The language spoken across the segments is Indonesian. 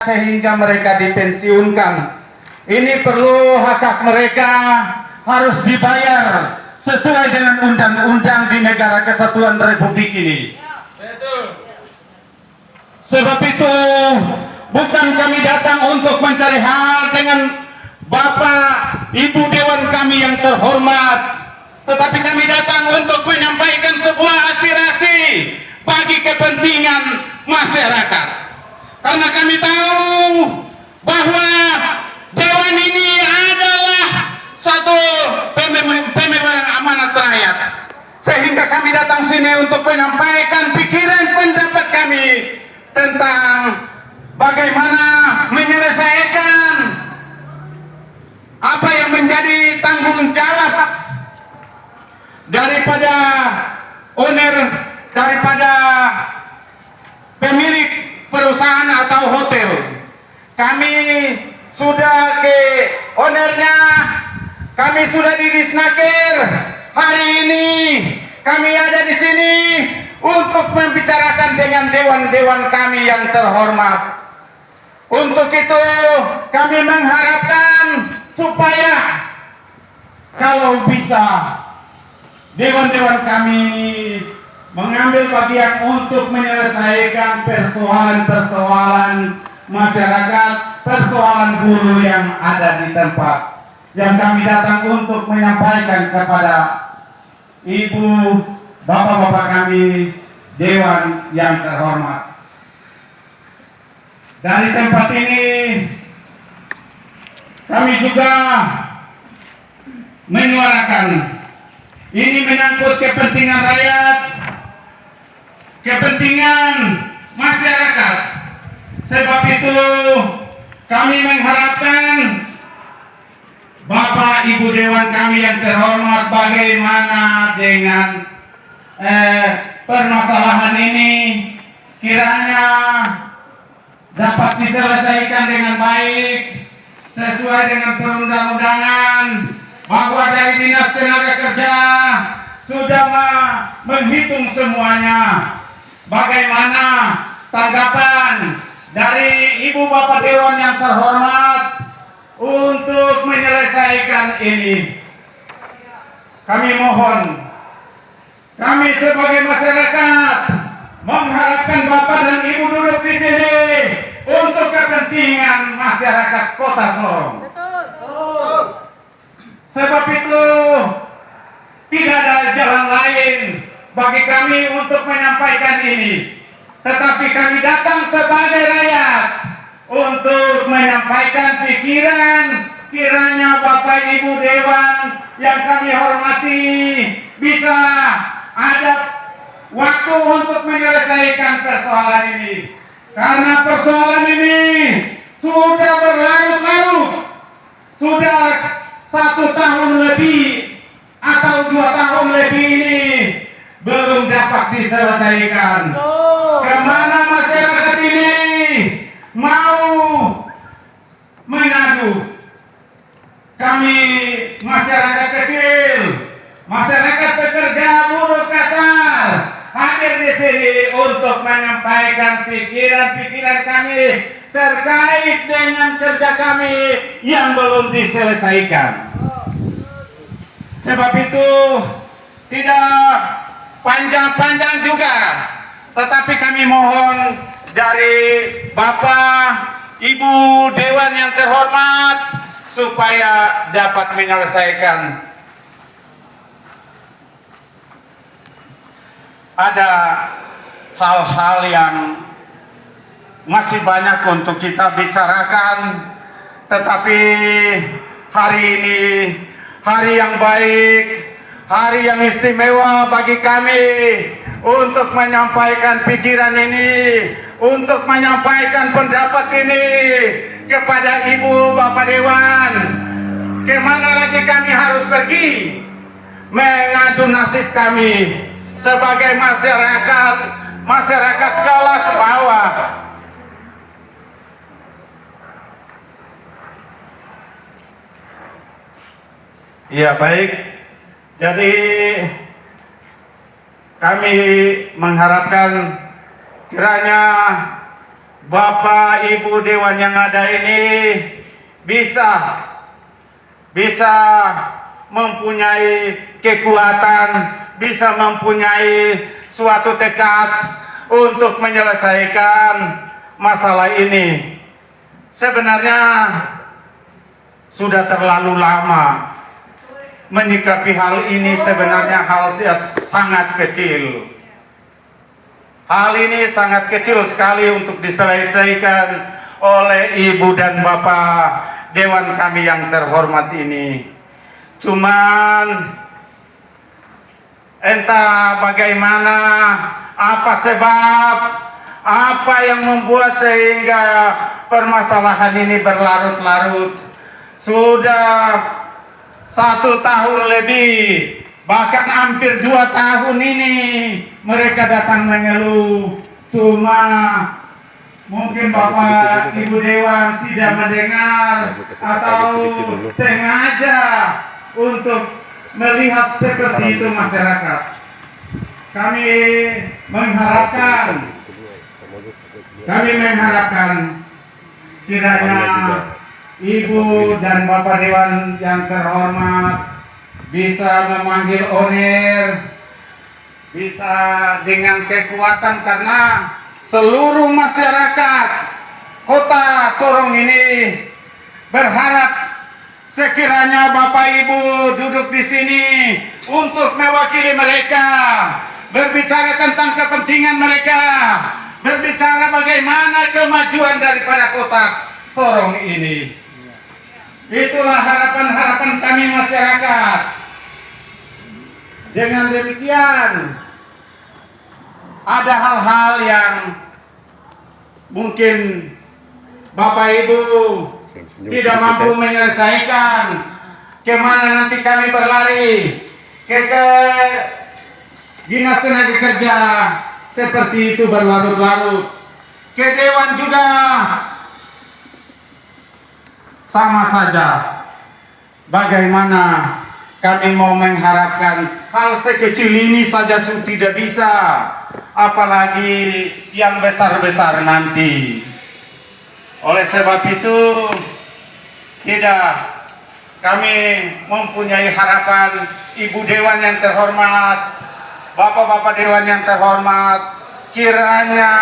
sehingga mereka dipensiunkan. Ini perlu hak mereka harus dibayar sesuai dengan undang-undang di negara kesatuan Republik ini. Sebab itu bukan kami datang untuk mencari hal dengan Bapak Ibu Dewan kami yang terhormat, tetapi kami datang untuk menyampaikan sebuah aspirasi bagi kepentingan masyarakat. Karena kami tahu bahwa Dewan ini adalah satu pemegang amanat rakyat, sehingga kami datang sini untuk menyampaikan pikiran pendapat kami tentang bagaimana menyelesaikan apa yang menjadi tanggung jawab daripada owner, daripada pemilik perusahaan atau hotel. Kami sudah ke ownernya, kami sudah di Disnaker. Hari ini kami ada di sini untuk membicarakan dengan dewan-dewan kami yang terhormat. Untuk itu kami mengharapkan supaya kalau bisa dewan-dewan kami mengambil bagian untuk menyelesaikan persoalan-persoalan masyarakat, persoalan buruh yang ada di tempat. Yang kami datang untuk menyampaikan kepada ibu, bapak-bapak kami, dewan yang terhormat. Dari tempat ini kami juga menyuarakan, ini menyangkut kepentingan rakyat, kepentingan masyarakat. Sebab itu kami mengharapkan Bapak Ibu Dewan kami yang terhormat, bagaimana dengan permasalahan ini kiranya dapat diselesaikan dengan baik sesuai dengan perundang-undangan, bahwa dari Dinas Tenaga Kerja sudah menghitung semuanya. Bagaimana tanggapan dari Ibu Bapak Dewan yang terhormat untuk menyelesaikan ini? Kami mohon, kami sebagai masyarakat mengharapkan Bapak dan Ibu duduk di sini untuk kepentingan masyarakat Kota Sorong. Sebab itu tidak ada jalan lain bagi kami untuk menyampaikan ini, tetapi kami datang sebagai rakyat untuk menyampaikan pikiran. Kiranya Bapak Ibu Dewan yang kami hormati bisa ada waktu untuk menyelesaikan persoalan ini, karena persoalan ini sudah berlarut-larut, sudah 1 tahun lebih atau 2 tahun lebih ini belum dapat diselesaikan. Kemana masyarakat ini mau mengadu? Kami masyarakat kecil, masyarakat pekerja buruh kasar hadir di sini untuk menyampaikan pikiran-pikiran kami terkait dengan kerja kami yang belum diselesaikan. Sebab itu tidak panjang-panjang juga, tetapi kami mohon dari Bapak Ibu Dewan yang terhormat supaya dapat menyelesaikan. Ada hal-hal yang masih banyak untuk kita bicarakan, tetapi hari ini hari yang baik, hari yang istimewa bagi kami untuk menyampaikan pikiran ini, untuk menyampaikan pendapat ini kepada Ibu Bapak Dewan. Kemana lagi kami harus pergi mengadu nasib kami sebagai masyarakat kelas bawah. Ya baik, jadi kami mengharapkan kiranya Bapak Ibu Dewan yang ada ini bisa mempunyai kekuatan, bisa mempunyai suatu tekad untuk menyelesaikan masalah ini. Sebenarnya sudah terlalu lama menyikapi hal ini, sebenarnya hal sangat kecil. Hal ini sangat kecil sekali untuk diselesaikan oleh Ibu dan Bapak Dewan kami yang terhormat ini. Cuman entah bagaimana, apa sebab, apa yang membuat sehingga permasalahan ini berlarut-larut. Sudah 1 tahun lebih, bahkan hampir 2 tahun ini mereka datang mengeluh. Cuma mungkin Bapak Ibu Dewan tidak mendengar atau sengaja untuk melihat seperti itu masyarakat. Kami mengharapkan kiranya Ibu dan Bapak Dewan yang terhormat bisa memanggil Oner, bisa dengan kekuatan, karena seluruh masyarakat Kota Sorong ini berharap sekiranya Bapak Ibu duduk di sini untuk mewakili mereka, berbicara tentang kepentingan mereka, berbicara bagaimana kemajuan daripada Kota Sorong ini. Itulah harapan-harapan kami masyarakat. Dengan demikian, ada hal-hal yang mungkin Bapak Ibu tidak mampu menyelesaikan. Kemana nanti kami berlari? Ke Dinas Tenaga Kerja, seperti itu berlarut-larut. Ke Dewan juga sama saja. Bagaimana kami mau mengharapkan hal sekecil ini saja tidak bisa, apalagi yang besar-besar nanti. Oleh sebab itu, kami mempunyai harapan, Ibu Dewan yang terhormat, Bapak-Bapak Dewan yang terhormat, kiranya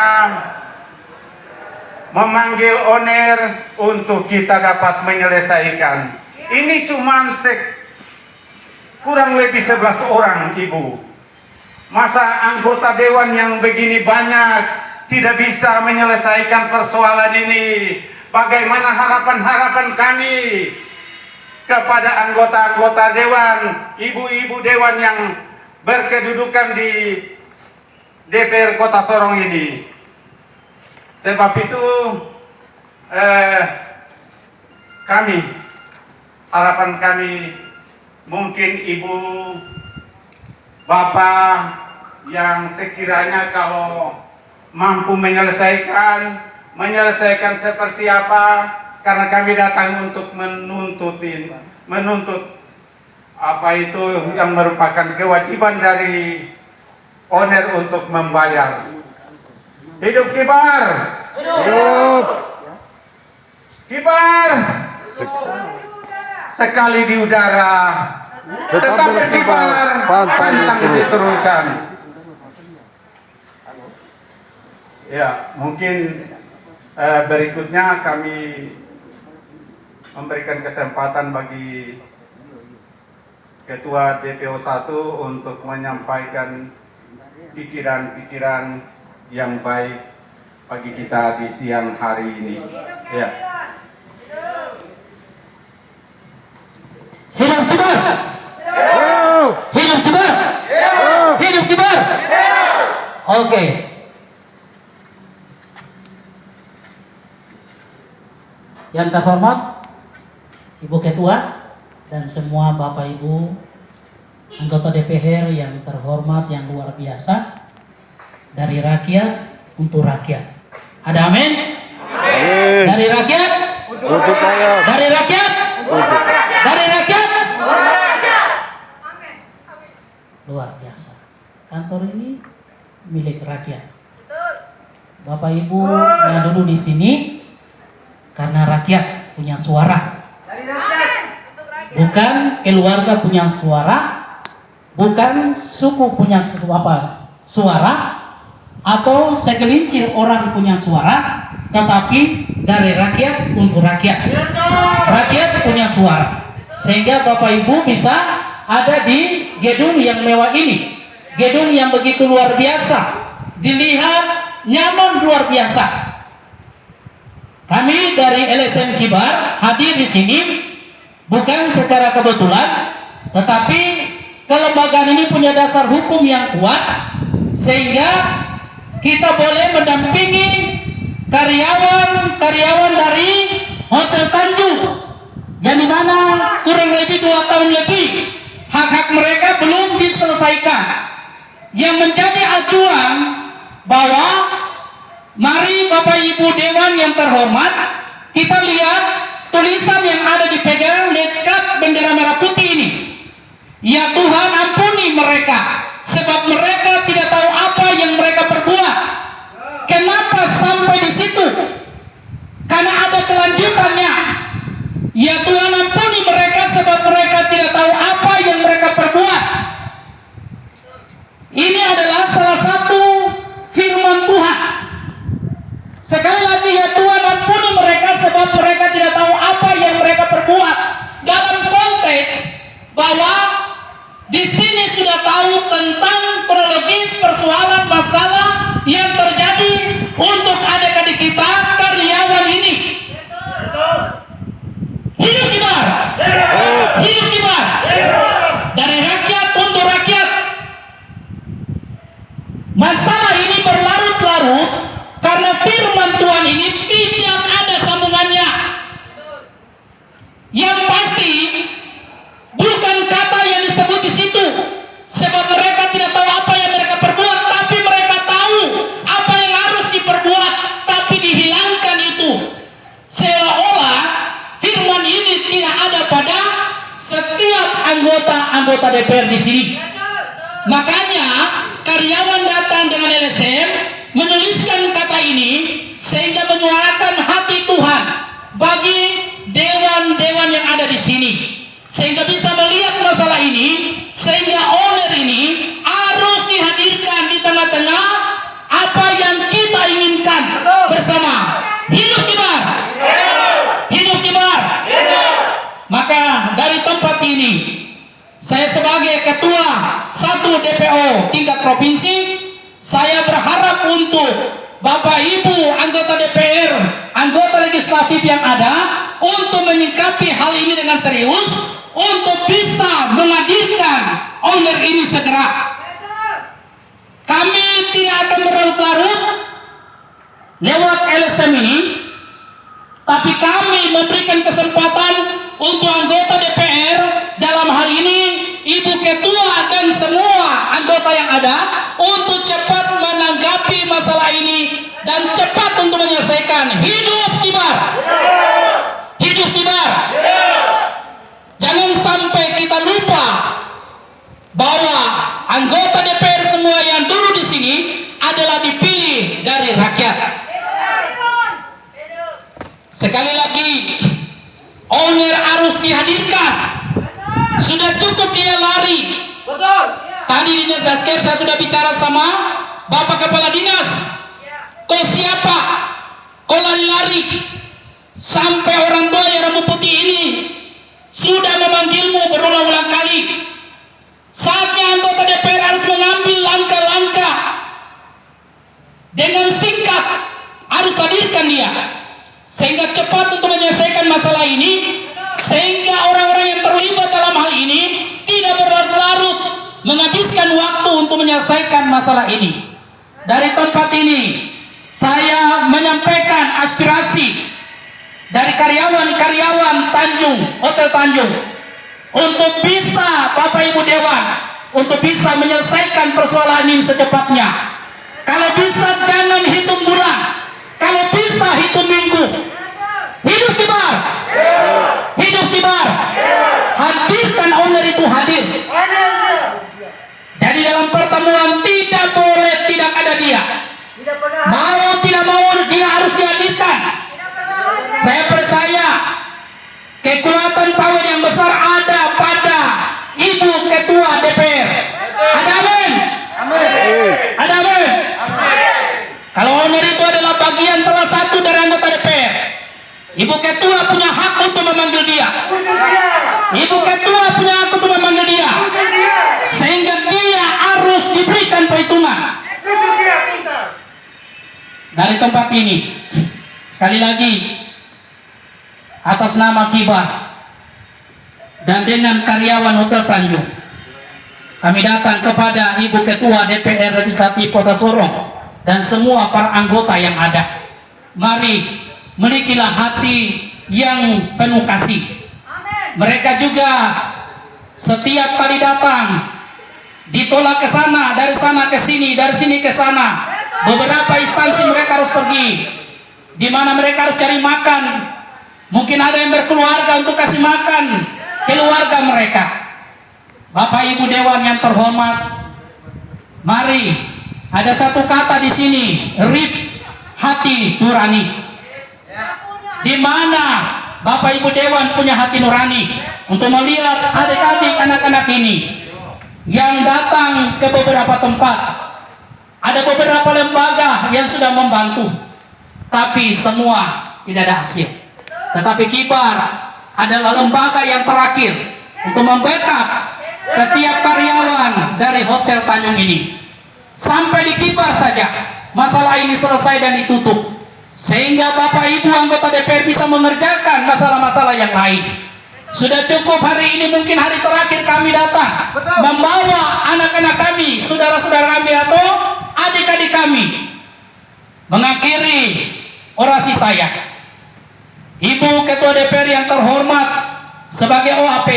memanggil Oner untuk kita dapat menyelesaikan. Ini cuma kurang lebih 11 orang, Ibu. Masa anggota Dewan yang begini banyak tidak bisa menyelesaikan persoalan ini? Bagaimana harapan-harapan kami kepada anggota-anggota Dewan, ibu-ibu Dewan yang berkedudukan di DPR Kota Sorong ini? Sebab itu harapan kami, mungkin Ibu Bapak yang sekiranya kalau mampu menyelesaikan seperti apa, karena kami datang untuk menuntut apa itu yang merupakan kewajiban dari Oner untuk membayar. Hidup Kibar! Hidup! Kibar! Sekali di udara, tetap berkibar, pantang diturunkan. Ya, mungkin berikutnya kami memberikan kesempatan bagi Ketua DPO 1 untuk menyampaikan pikiran-pikiran yang baik bagi kita di siang hari ini. Ya. Hidup Kibar! Hidup Kibar! Hidup Kibar! Oke. Yang terhormat Ibu Ketua dan semua Bapak Ibu anggota DPR yang terhormat, yang luar biasa, dari rakyat untuk rakyat. Ada amin? Amin. Dari rakyat untuk rakyat. Dari rakyat untuk rakyat. Dari rakyat untuk rakyat. Amin. Luar biasa. Kantor ini milik rakyat. Bapak Ibu yang duduk di sini karena rakyat punya suara. Bukan keluarga punya suara, bukan suku punya suara, atau segelintir orang punya suara, tetapi dari rakyat untuk rakyat. Rakyat punya suara, sehingga Bapak Ibu bisa ada di gedung yang mewah ini, gedung yang begitu luar biasa, dilihat nyaman luar biasa. Kami dari LSM Kibar hadir di sini bukan secara kebetulan, tetapi kelembagaan ini punya dasar hukum yang kuat, sehingga kita boleh mendampingi karyawan dari Hotel Tanjung yang dimana kurang lebih 2 tahun lebih hak-hak mereka belum diselesaikan, yang menjadi acuan bahwa mari Bapak Ibu Dewan yang terhormat, kita lihat tulisan yang ada dipegang dekat bendera merah putih ini. Ya Tuhan, ampuni mereka, sebab mereka tidak tahu apa yang mereka perbuat. Kenapa sampai di situ? Karena ada kelanjutannya. Ya Tuhan, ampuni mereka, sebab mereka tidak tahu apa yang mereka perbuat. Ini adalah salah satu firman Tuhan. Sekali lagi, ya Tuhan, ampuni mereka, sebab mereka tidak tahu apa yang mereka perbuat. Dalam konteks bahwa di sini sudah tahu tentang kronologis persoalan masalah yang terjadi untuk adik-adik kita karyawan ini. Hidup Kibar, hidup Kibar, dari rakyat untuk rakyat. Masalah ini berlarut-larut karena firman Tuhan ini tidak ada sambungannya. Yang pasti bukan kata yang disebut di situ, sebab mereka tidak tahu apa yang mereka perbuat, tapi mereka tahu apa yang harus diperbuat, tapi dihilangkan itu. Seolah-olah firman ini tidak ada pada setiap anggota DPR di sini. Makanya karyawan datang dengan LSM menuliskan kata ini sehingga menyuarakan hati Tuhan bagi dewan-dewan yang ada di sini, sehingga bisa melihat masalah ini, sehingga owner ini harus dihadirkan di tengah-tengah apa yang kita inginkan bersama. Hidup Kibar, hidup Kibar. Maka dari tempat ini, saya sebagai ketua 1 DPO tingkat provinsi, saya berharap untuk Bapak Ibu anggota DPR, anggota legislatif yang ada, untuk menyikapi hal ini dengan serius, untuk bisa menghadirkan owner ini segera. Kami tidak akan berlarut-larut lewat LSM ini, tapi kami memberikan kesempatan untuk anggota DPR, dalam hal ini Ibu Ketua dan semua anggota yang ada, untuk cepat menanggapi masalah ini dan cepat untuk menyelesaikan. Hidup Kibar, hidup Kibar. Jangan sampai kita lupa bahwa anggota DPR semua yang dulu di sini adalah dipilih dari rakyat. Sekali lagi, owner harus dihadirkan. Sudah cukup dia lari. Tadi di Dinas Dasker saya sudah bicara sama Bapak Kepala Dinas. Kau siapa? Kau lari-lari sampai orang tua yang rambut putih ini sudah memanggilmu berulang-ulang kali. Saatnya anggota DPR harus mengambil langkah-langkah dengan singkat, harus hadirkan dia sehingga cepat untuk menyelesaikan masalah ini, sehingga orang-orang yang terlibat dalam hal ini tidak berlarut-larut menghabiskan waktu untuk menyelesaikan masalah ini. Dari tempat ini saya menyampaikan aspirasi dari karyawan-karyawan Tanjung, Hotel Tanjung, untuk bisa Bapak Ibu Dewan, untuk bisa menyelesaikan persoalan ini secepatnya. Kalau bisa jangan hitung bulan, kalau bisa hitung minggu. Hidup Kibar, hidup Kibar. Hadirkan owner itu hadir. Jadi dalam pertemuan tidak boleh tidak ada dia. Mau tidak Kekuatan power yang besar ada pada Ibu Ketua DPR. Ada amin? Ada amin? Kalau owner itu adalah bagian salah satu dari anggota DPR, Ibu Ketua punya hak untuk memanggil dia. Ibu Ketua punya hak untuk memanggil dia, sehingga dia harus diberikan perhitungan. Dari tempat ini, sekali lagi, atas nama Kibar dan dengan karyawan Hotel Tanjung, kami datang kepada Ibu Ketua DPR Legislatif Kota Sorong dan semua para anggota yang ada. Mari milikilah hati yang penuh kasih. Mereka juga setiap kali datang ditolak ke sana, dari sana ke sini, dari sini ke sana. Beberapa instansi mereka harus pergi, di mana mereka harus cari makan. Mungkin ada yang berkeluarga untuk kasih makan keluarga mereka. Bapak Ibu Dewan yang terhormat, mari ada satu kata di sini, rib hati nurani. Di mana Bapak Ibu Dewan punya hati nurani untuk melihat adik-adik anak-anak ini yang datang ke beberapa tempat. Ada beberapa lembaga yang sudah membantu, tapi semua tidak ada hasil. Tetapi Kibar adalah lembaga yang terakhir untuk membackup setiap karyawan dari Hotel Tanjung ini. Sampai di Kibar saja masalah ini selesai dan ditutup, sehingga Bapak Ibu anggota DPR bisa mengerjakan masalah-masalah yang lain. Sudah cukup hari ini, mungkin hari terakhir kami datang membawa anak-anak kami, saudara-saudara kami atau adik-adik kami. Mengakhiri orasi saya, Ibu Ketua DPR yang terhormat, sebagai OAP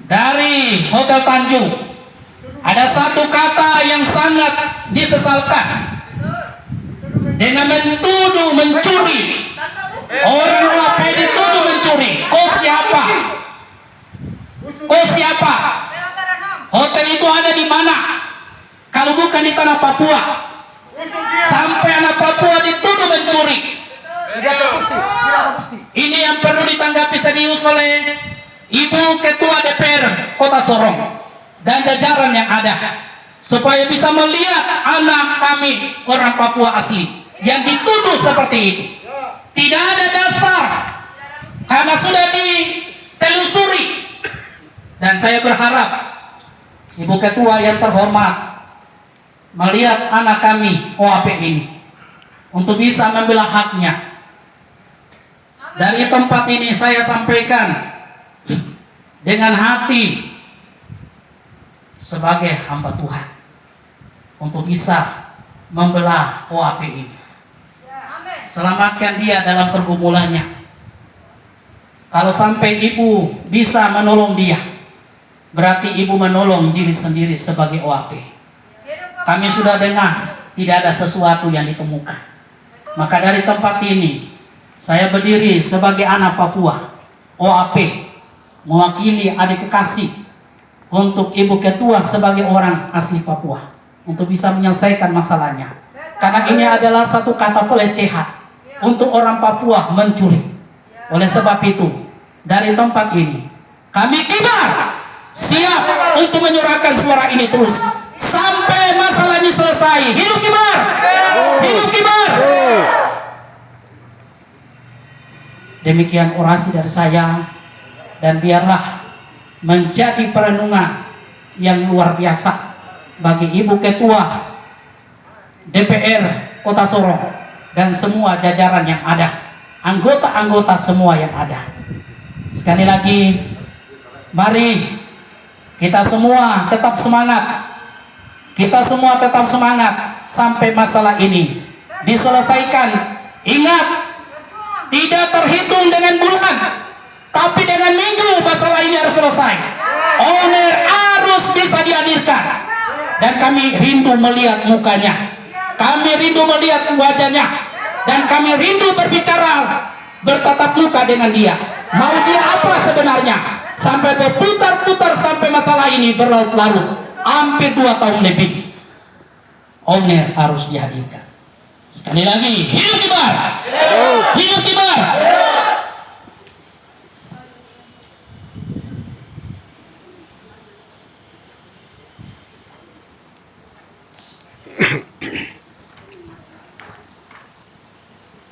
dari Hotel Tanjung, ada satu kata yang sangat disesalkan dengan menuduh mencuri. Orang OAP dituduh mencuri. Kau siapa? Kau siapa? Hotel itu ada di mana? Kalau bukan di tanah Papua. Sampai anak Papua dituduh mencuri. Ini yang perlu ditanggapi serius oleh Ibu Ketua DPR Kota Sorong dan jajaran yang ada, supaya bisa melihat anak kami orang Papua asli yang dituduh seperti itu. Tidak ada dasar, karena sudah ditelusuri. Dan saya berharap Ibu Ketua yang terhormat melihat anak kami OAP ini untuk bisa membela haknya. Dari tempat ini saya sampaikan dengan hati sebagai hamba Tuhan untuk bisa membela OAP ini. Selamatkan dia dalam pergumulannya. Kalau sampai ibu bisa menolong dia, berarti ibu menolong diri sendiri sebagai OAP. Kami sudah dengar tidak ada sesuatu yang ditemukan. Maka dari tempat ini saya berdiri sebagai anak Papua, OAP, mewakili adik kekasih untuk Ibu Ketua sebagai orang asli Papua untuk bisa menyelesaikan masalahnya. Karena ini adalah satu kata pelecehan untuk orang Papua mencuri. Oleh sebab itu, dari tempat ini kami Kibar siap untuk menyuarakan suara ini terus sampai masalah ini selesai. Hidup Kibar! Hidup Kibar! Demikian orasi dari saya, dan biarlah menjadi perenungan yang luar biasa bagi Ibu Ketua DPR Kota Sorong dan semua jajaran yang ada, anggota-anggota semua yang ada. Sekali lagi, mari kita semua tetap semangat. Kita semua tetap semangat sampai masalah ini diselesaikan. Ingat, tidak terhitung dengan bulan, tapi dengan minggu masalah ini harus selesai. Owner harus bisa dihadirkan, dan kami rindu melihat mukanya. Kami rindu melihat wajahnya, dan kami rindu berbicara, bertatap muka dengan dia. Mau dia apa sebenarnya? Sampai berputar-putar sampai masalah ini berlarut-larut hampir 2 tahun lebih. Owner harus dihadirkan. Sekali lagi, hidup Kibar! Hidup Kibar!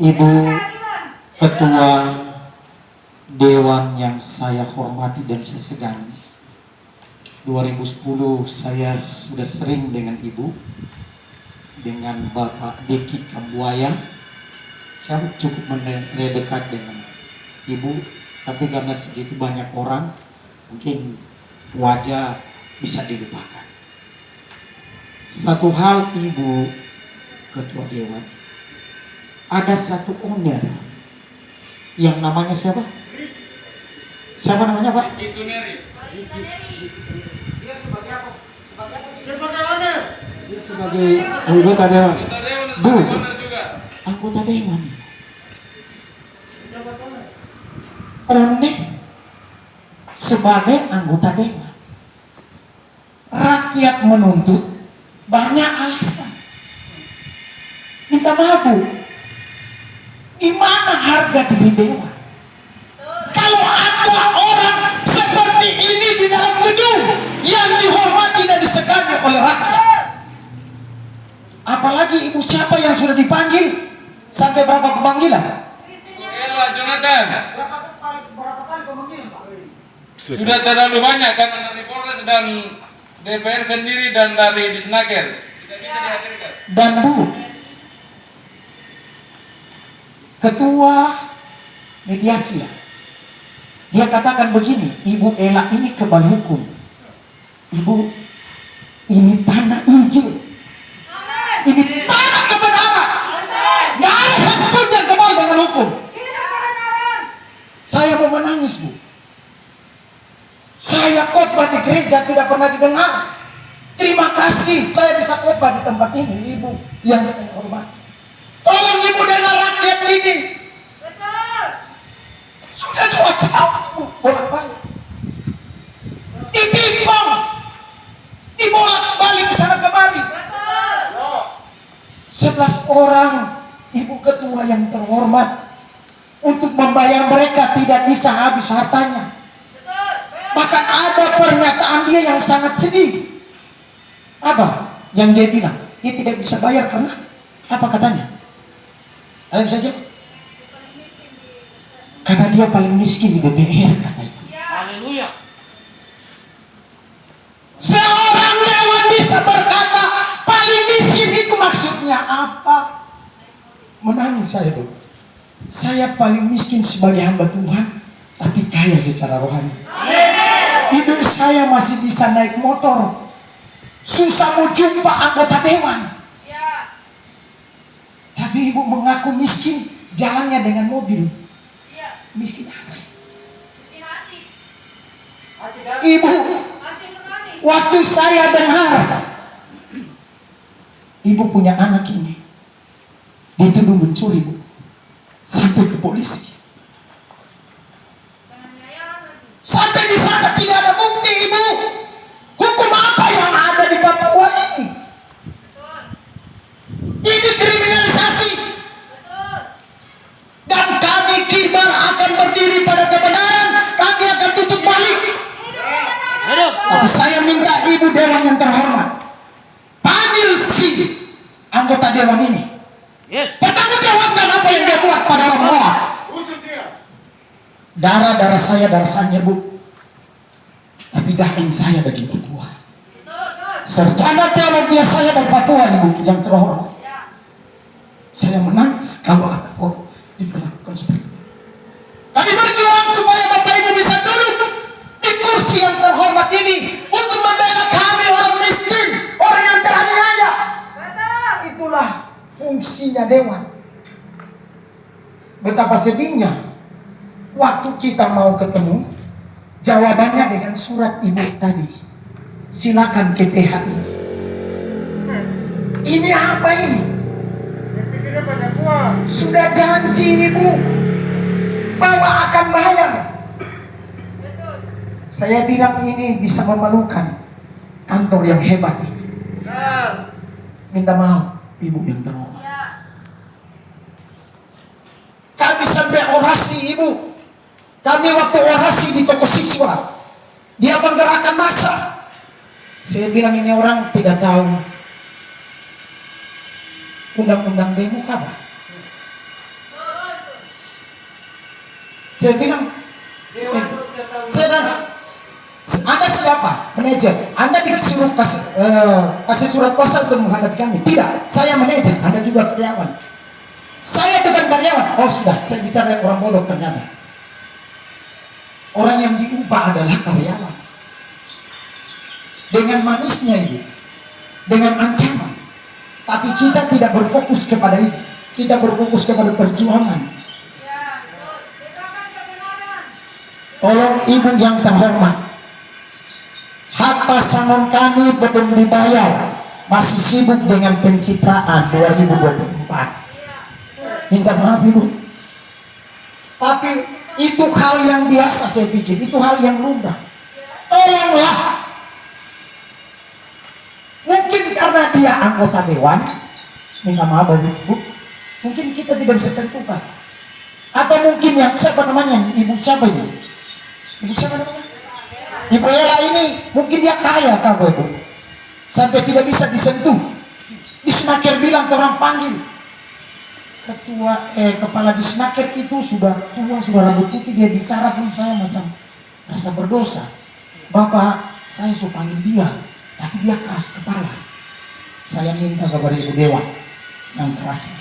Ibu Ketua Dewan yang saya hormati dan saya segani. 2010 saya sudah sering dengan Ibu, dengan Bapak Deki Kambuaya. Saya cukup mendekat dengan Ibu, tapi karena segitu banyak orang, mungkin wajah bisa dilupakan. Satu hal Ibu Ketua Dewan, ada satu owner yang namanya siapa? Siapa namanya Pak? Itu Neri. Dia sebagai apa? Sebagai owner. Dia sebagai anggota dewan. Bu, anggota dewan. Owner sebagai anggota dewan. Rakyat menuntut banyak alasan. Minta maaf Bu, gimana harga diri dewan? Kalau ada orang seperti ini di dalam gedung yang dihormati dan disegani oleh rakyat, apalagi Ibu siapa yang sudah dipanggil? Sampai berapa pemanggilan? Ella Jonathan. Berapa kali pemanggilan Pak? Sudah terlalu banyak kan dari Polres dan DPR sendiri dan dari Disnaker. Tidak bisa dihadirkan. Dan Bu, Ketua mediasi ya, dia katakan begini, Ibu Ella ini kebal hukum. Ibu, ini tanah Injil. Ini tanah kebenaran. Tidak ada satupun yang kebal dengan hukum. Saya mau menangis Bu. Saya khotbah di gereja tidak pernah didengar. Terima kasih saya bisa khotbah di tempat ini, Ibu yang saya hormati. Tolong Ibu dengar rakyat ini. Sudah 2 tahun Bu bolak-balik. Dibimbang, dibolak-balik ke sana kemari. 11 orang Ibu Ketua yang terhormat, untuk membayar mereka tidak bisa habis hartanya. Bahkan ada pernyataan dia yang sangat sedih. Apa yang dia bilang? Dia tidak bisa bayar karena apa katanya? Ayo saja. Karena dia paling miskin di DPR katanya. Haleluya. Seorang dewan bisa berkata paling miskin itu maksudnya apa? Menangis saya Bu. Saya paling miskin sebagai hamba Tuhan, tapi kaya secara rohani. Hidup saya masih bisa naik motor. Susah mau jumpa anggota dewan. Tapi Ibu mengaku miskin, jalannya dengan mobil. Miskin apa? Ibu, waktu saya dengar Ibu punya anak ini dituduh mencuri Bu, sampai ke polisi. Sampai di sana tidak ada bukti Ibu. Hukum apa yang ada di Papua ini? Ini kriminalisasi. Dan kami kibar akan berdiri pada kebenaran. Kami akan tutup balik. Tapi saya minta Ibu Dewan yang terhormat, panggil si anggota Dewan ini. Pertanggungjawabkan apa yang dia buat pada orang Moab. Darah saya darah Sanyer Bu, tapi daging saya daging Papua. Sarjana teologi saya dari Papua Ibu yang terhormat. Saya menangis kalau ada orang diperlakukan seperti itu. Kami berjuang supaya Bapak Ibu bisa duduk di kursi yang terhormat ini untuk membela kami orang miskin, orang yang teraniaya. Itulah fungsinya dewan. Betapa sedihnya waktu kita mau ketemu, jawabannya dengan surat Ibu tadi. Silakan ke PHI. Ini apa ini? Sudah janji Ibu bahwa akan bayar. Saya bilang ini bisa memalukan kantor yang hebat ini. Minta maaf Ibu yang terhormat. Kami sampai orasi Ibu. Kami waktu orasi di toko siswa, dia menggerakkan massa. Saya bilang ini orang tidak tahu undang-undang demo apa. Saya bilang, Anda siapa? Manajer. Anda disuruh kasih surat kuasa untuk menghadapi kami. Tidak, saya manajer. Anda juga karyawan. Saya bukan karyawan. Oh sudah, saya bicara orang bodoh ternyata. Orang yang diubah adalah karyawan. Dengan manisnya itu, dengan ancaman. Tapi kita tidak berfokus kepada itu. Kita berfokus kepada perjuangan. Tolong ibu yang terhormat, hak pasangan kami belum dibayar, masih sibuk dengan pencitraan 2024. Minta maaf ibu. Tapi itu hal yang biasa saya pikir, itu hal yang lumrah. Tolonglah. Mungkin karena dia anggota dewan, minta maaf ibu, mungkin kita tidak bisa sentuhkan. Atau mungkin yang siapa namanya, ibu siapa ini? Ibu siapa namanya? Ibu Ella ini, mungkin dia kaya kamu ibu, sampai tidak bisa disentuh. Disnaker bilang orang panggil kepala Disnaker itu sudah tua, sudah rambut putih, dia bicara pun saya macam rasa berdosa. Bapak, saya suruh panggil dia, tapi dia keras kepala. Saya minta kepada ibu dewan yang terakhir,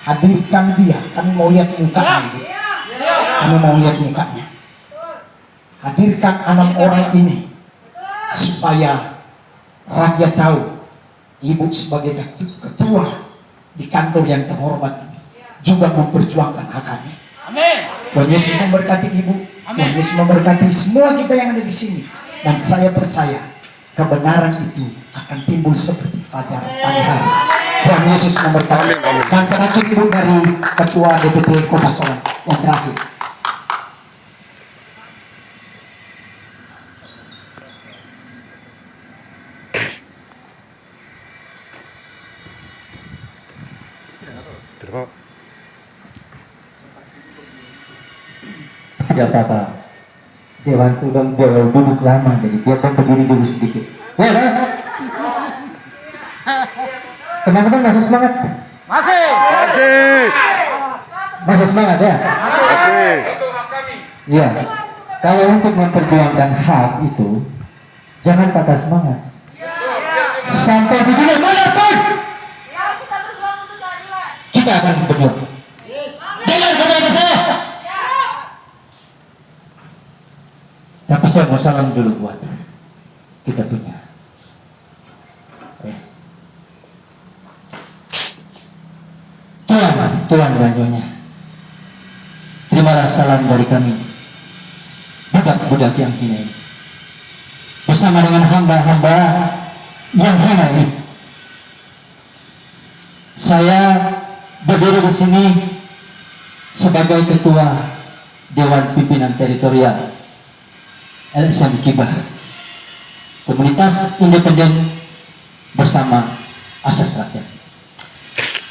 hadirkan dia, kami mau lihat mukanya ibu. Kami mau lihat mukanya. Hadirkan anak orang ini supaya rakyat tahu ibu sebagai ketua di kantor yang terhormat ini juga memperjuangkan haknya. Amin. Tuhan Yesus memberkati ibu. Tuhan Yesus memberkati semua kita yang ada di sini. Dan saya percaya kebenaran itu akan timbul seperti fajar pagi hari. Tuhan Yesus memberkati. Dan terakhir ibu dari Ketua DPD Kota Solo yang terakhir. Tidak apa-apa. Dewan sudah duduk lama, jadi biarkan berdiri dulu sedikit. Ya kan? Teman-teman masih semangat? Masih. Masih semangat ya? Iya. Kalau untuk memperjuangkan hak itu, jangan patah semangat. Sampai di dunia manapun, kita akan berjuang. Dengar kata-kata saya. Tapi saya mau salam dulu buat kita punya. Tuan dan Nyonya, terimalah salam dari kami, budak-budak yang hina ini, bersama dengan hamba-hamba yang hina ini. Saya berdiri di sini sebagai ketua Dewan Pimpinan Teritorial LSM Kibar, komunitas independen bersama asas rakyat.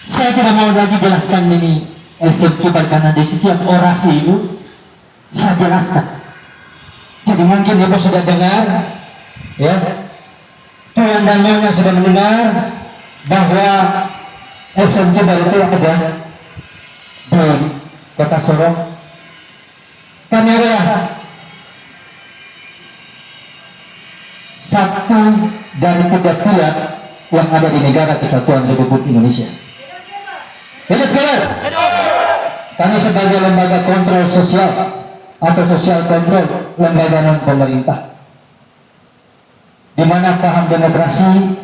Saya tidak mau lagi jelaskan ini LSM Kibar karena di setiap orasi itu saya jelaskan. Jadi mungkin ibu sudah dengar, ya, Tuan dan Nyonya sudah mendengar bahwa LSM Kibar itu ada di Kota Sorong. Kami adalah satu dari 3 pihak yang ada di negara Kesatuan Republik Indonesia. Hidup keras. Kami sebagai lembaga kontrol sosial atau sosial kontrol, lembaga non pemerintah, di mana paham demokrasi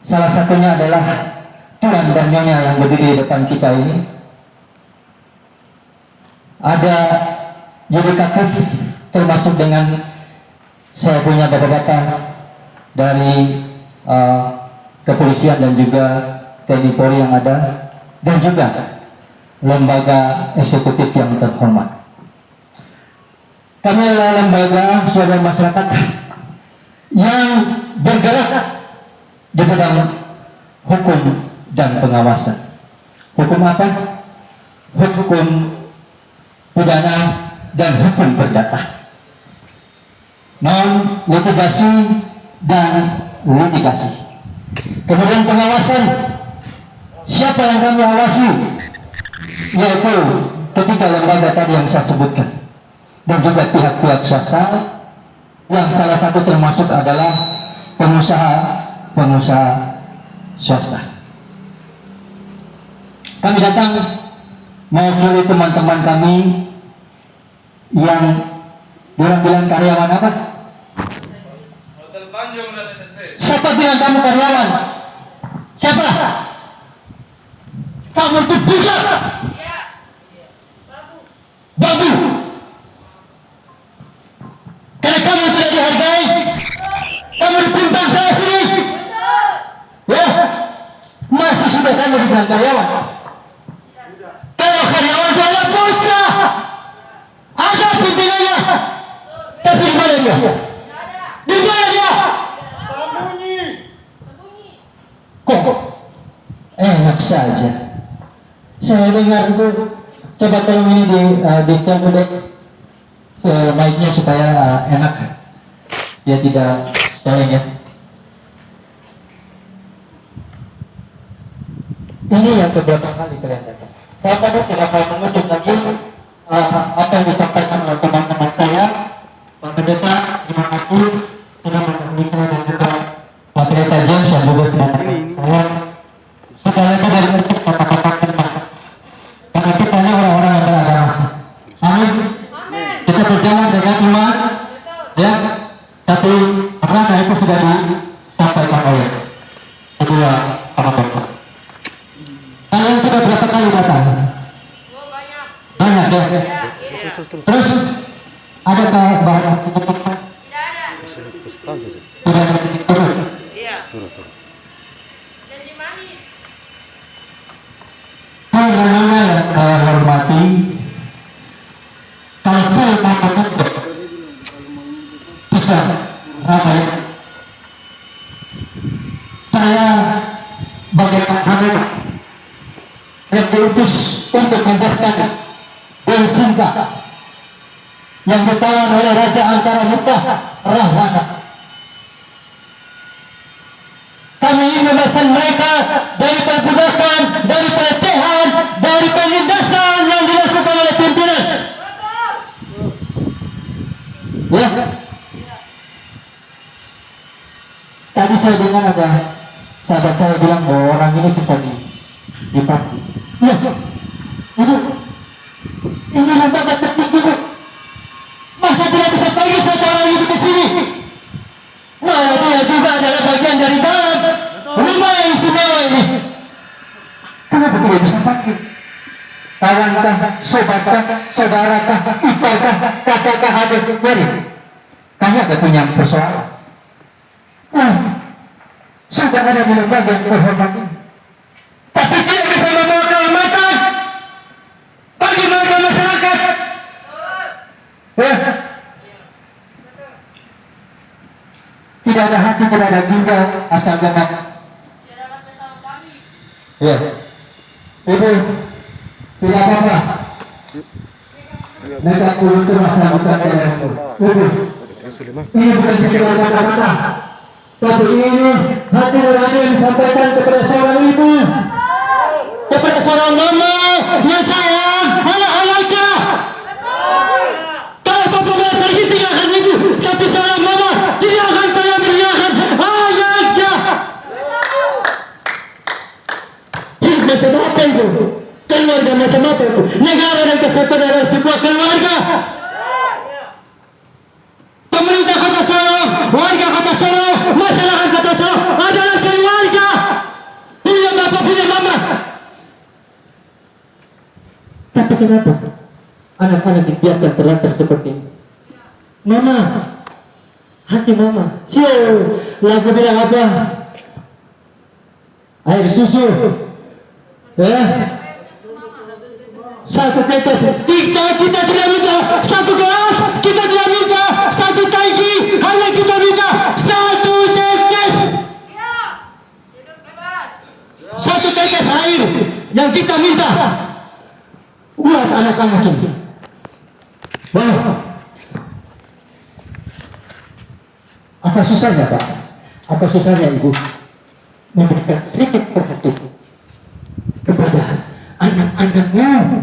salah satunya adalah Tuan dan Nyonya yang berdiri di depan kita ini. Ada yudikatif termasuk dengan saya punya bapak-bapak dari kepolisian dan juga TNI Polri yang ada, dan juga lembaga eksekutif yang terhormat. Kami adalah lembaga swadaya masyarakat yang bergerak di bidang hukum dan pengawasan. Hukum apa? Hukum pidana dan hukum perdata, non litigasi dan litigasi. Kemudian pengawasan, siapa yang kami awasi? Yaitu ketika lembaga tadi yang saya sebutkan dan juga pihak-pihak swasta yang salah satu termasuk adalah pengusaha swasta. Kami datang mewakili teman-teman kami yang bilang karyawan apa? Hotel Tanjung dan SSB. Siapa bilang kamu karyawan? Siapa? Kamu itu budak. Babu. Karena kamu tidak dihargai. Kamu ditimpang saya sini. Ya. Masih sudah kamu dibilang karyawan. Kalau karyawan saya dosa. Ada pimpinannya. Tapi di mana dia? Di mana dia? Kok enak saja. Saya dengar itu. Coba tolong ini di setel dulu mic-nya supaya enak. Dia tidak stalling ya. Ini yang keberapa kali kalian datang. Saya tadi tidak mau mengutip lagi apa yang disampaikan oleh teman-teman saya. Pak Pendeta, terima kasih sudah menemui saya dan juga Pak Pendeta James yang juga kedatangan saya. Sekali lagi dari untuk kata-kata terima. Karena kita ini orang-orang yang beragama. Amin. Kita berjalan dengan iman, ya. Tapi apakah itu sudah disampaikan oleh kedua sama Bapak? Kalian sudah berapa kali datang? Banyak ya. Terus adakah bahan cukup? Tidak ada. Turun. Yang saya hormati, kalau saya katakan bisa ramai, saya bagaikan hamba yang diutus untuk membebaskan dari Sinta yang ditawan oleh Raja Antara Muka Rahwana. Kami ingin membebaskan mereka dari perbudakan, dari pelecehan, dari penindasan yang dilakukan oleh pimpinan. Ya. Tadi saya dengar ada sahabat saya bilang bahwa orang ini susah dipakai. Ya, ini lembaga tertinggi. Masa tidak bisa pergi secara itu ke sini? Nah, dia juga adalah bagian dari dalam rumah yang istimewa ini. Kenapa tidak bisa pakai? Kawankah, sobatkah, saudarakah, iparkah, kakakkah, adik, mari. Kami ada punya persoalan. Nah, sudah ada di lembaga yang terhormat ini. Tapi tidak bisa membawa keselamatan bagi mereka masyarakat. Ya. Tidak ada hati, tidak ada ginjal, asal jangan. Ya. Ibu, tidak apa-apa. Mereka turun ke masyarakat yang ibu. Ini bukan sekedar kata-kata, tapi ini hati nurani yang disampaikan kepada seorang ibu, kepada seorang mama yang sayang anak-anaknya. Kalau bapak pergi tinggalkan ibu, tapi seorang mama tidak akan pernah meninggalkan anaknya. Hidup macam apa itu? Keluarga macam apa itu? Negara dan kesatuan adalah sebuah keluarga. Pemerintah Kota Solo, warga Kota Solo, masyarakat Kota Solo adalah keluarga. Punya bapak, punya mama. Tapi kenapa anak-anak dibiarkan terlantar seperti ini? Mama, hati mama. Siu, lagu bilang apa? Air susu. Ya. Satu tetes, kita tidak minta satu gelas, kita tidak minta satu tangki, hanya kita minta satu tetes. Satu tetes air yang kita minta buat anak-anak ini. Wow. Apa susahnya Pak? Apa susahnya Ibu memberikan sedikit perhatian kepada anak-anaknya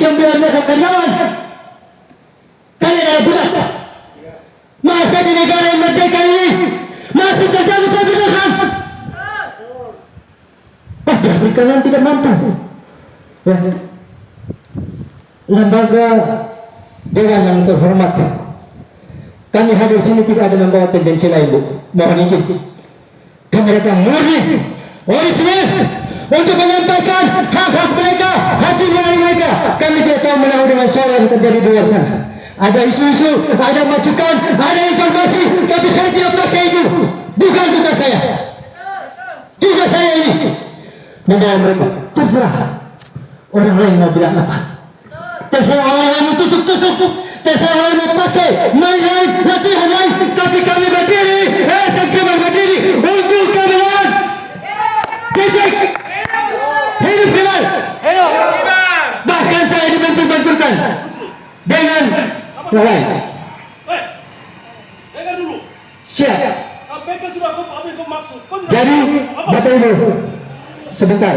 yang bilang karyawan. Kalian adalah budak. Masa di negara yang merdeka ini masih terjadi perbudakan? Berarti kalian tidak mampu. Ya. Lembaga dewan yang terhormat, kami hadir sini tidak ada membawa tendensi lain, Bu. Mohon izin. Kami datang murni orisinil untuk menyampaikan hak-hak mereka, hati nurani mereka. Kami tidak tahu menahu dengan suara yang terjadi di luar sana. Ada isu-isu, ada masukan, ada informasi, tapi saya tidak pakai itu. Bukan tugas saya. Tugas saya ini membawa mereka. Terserah orang lain mau bilang apa. Terserah orang lain mau tusuk-tusuk. Terserah orang mau pakai main-main, latihan lain. Tapi kami berdiri, SMK berdiri untuk kebenaran. Titik. Hidup Kemal. Bahkan saya dibentur-benturkan dengan lain. Dengar dulu. Siap. Sampaikan sudah apa yang kau maksud. Jadi, Bapak Ibu, sebentar.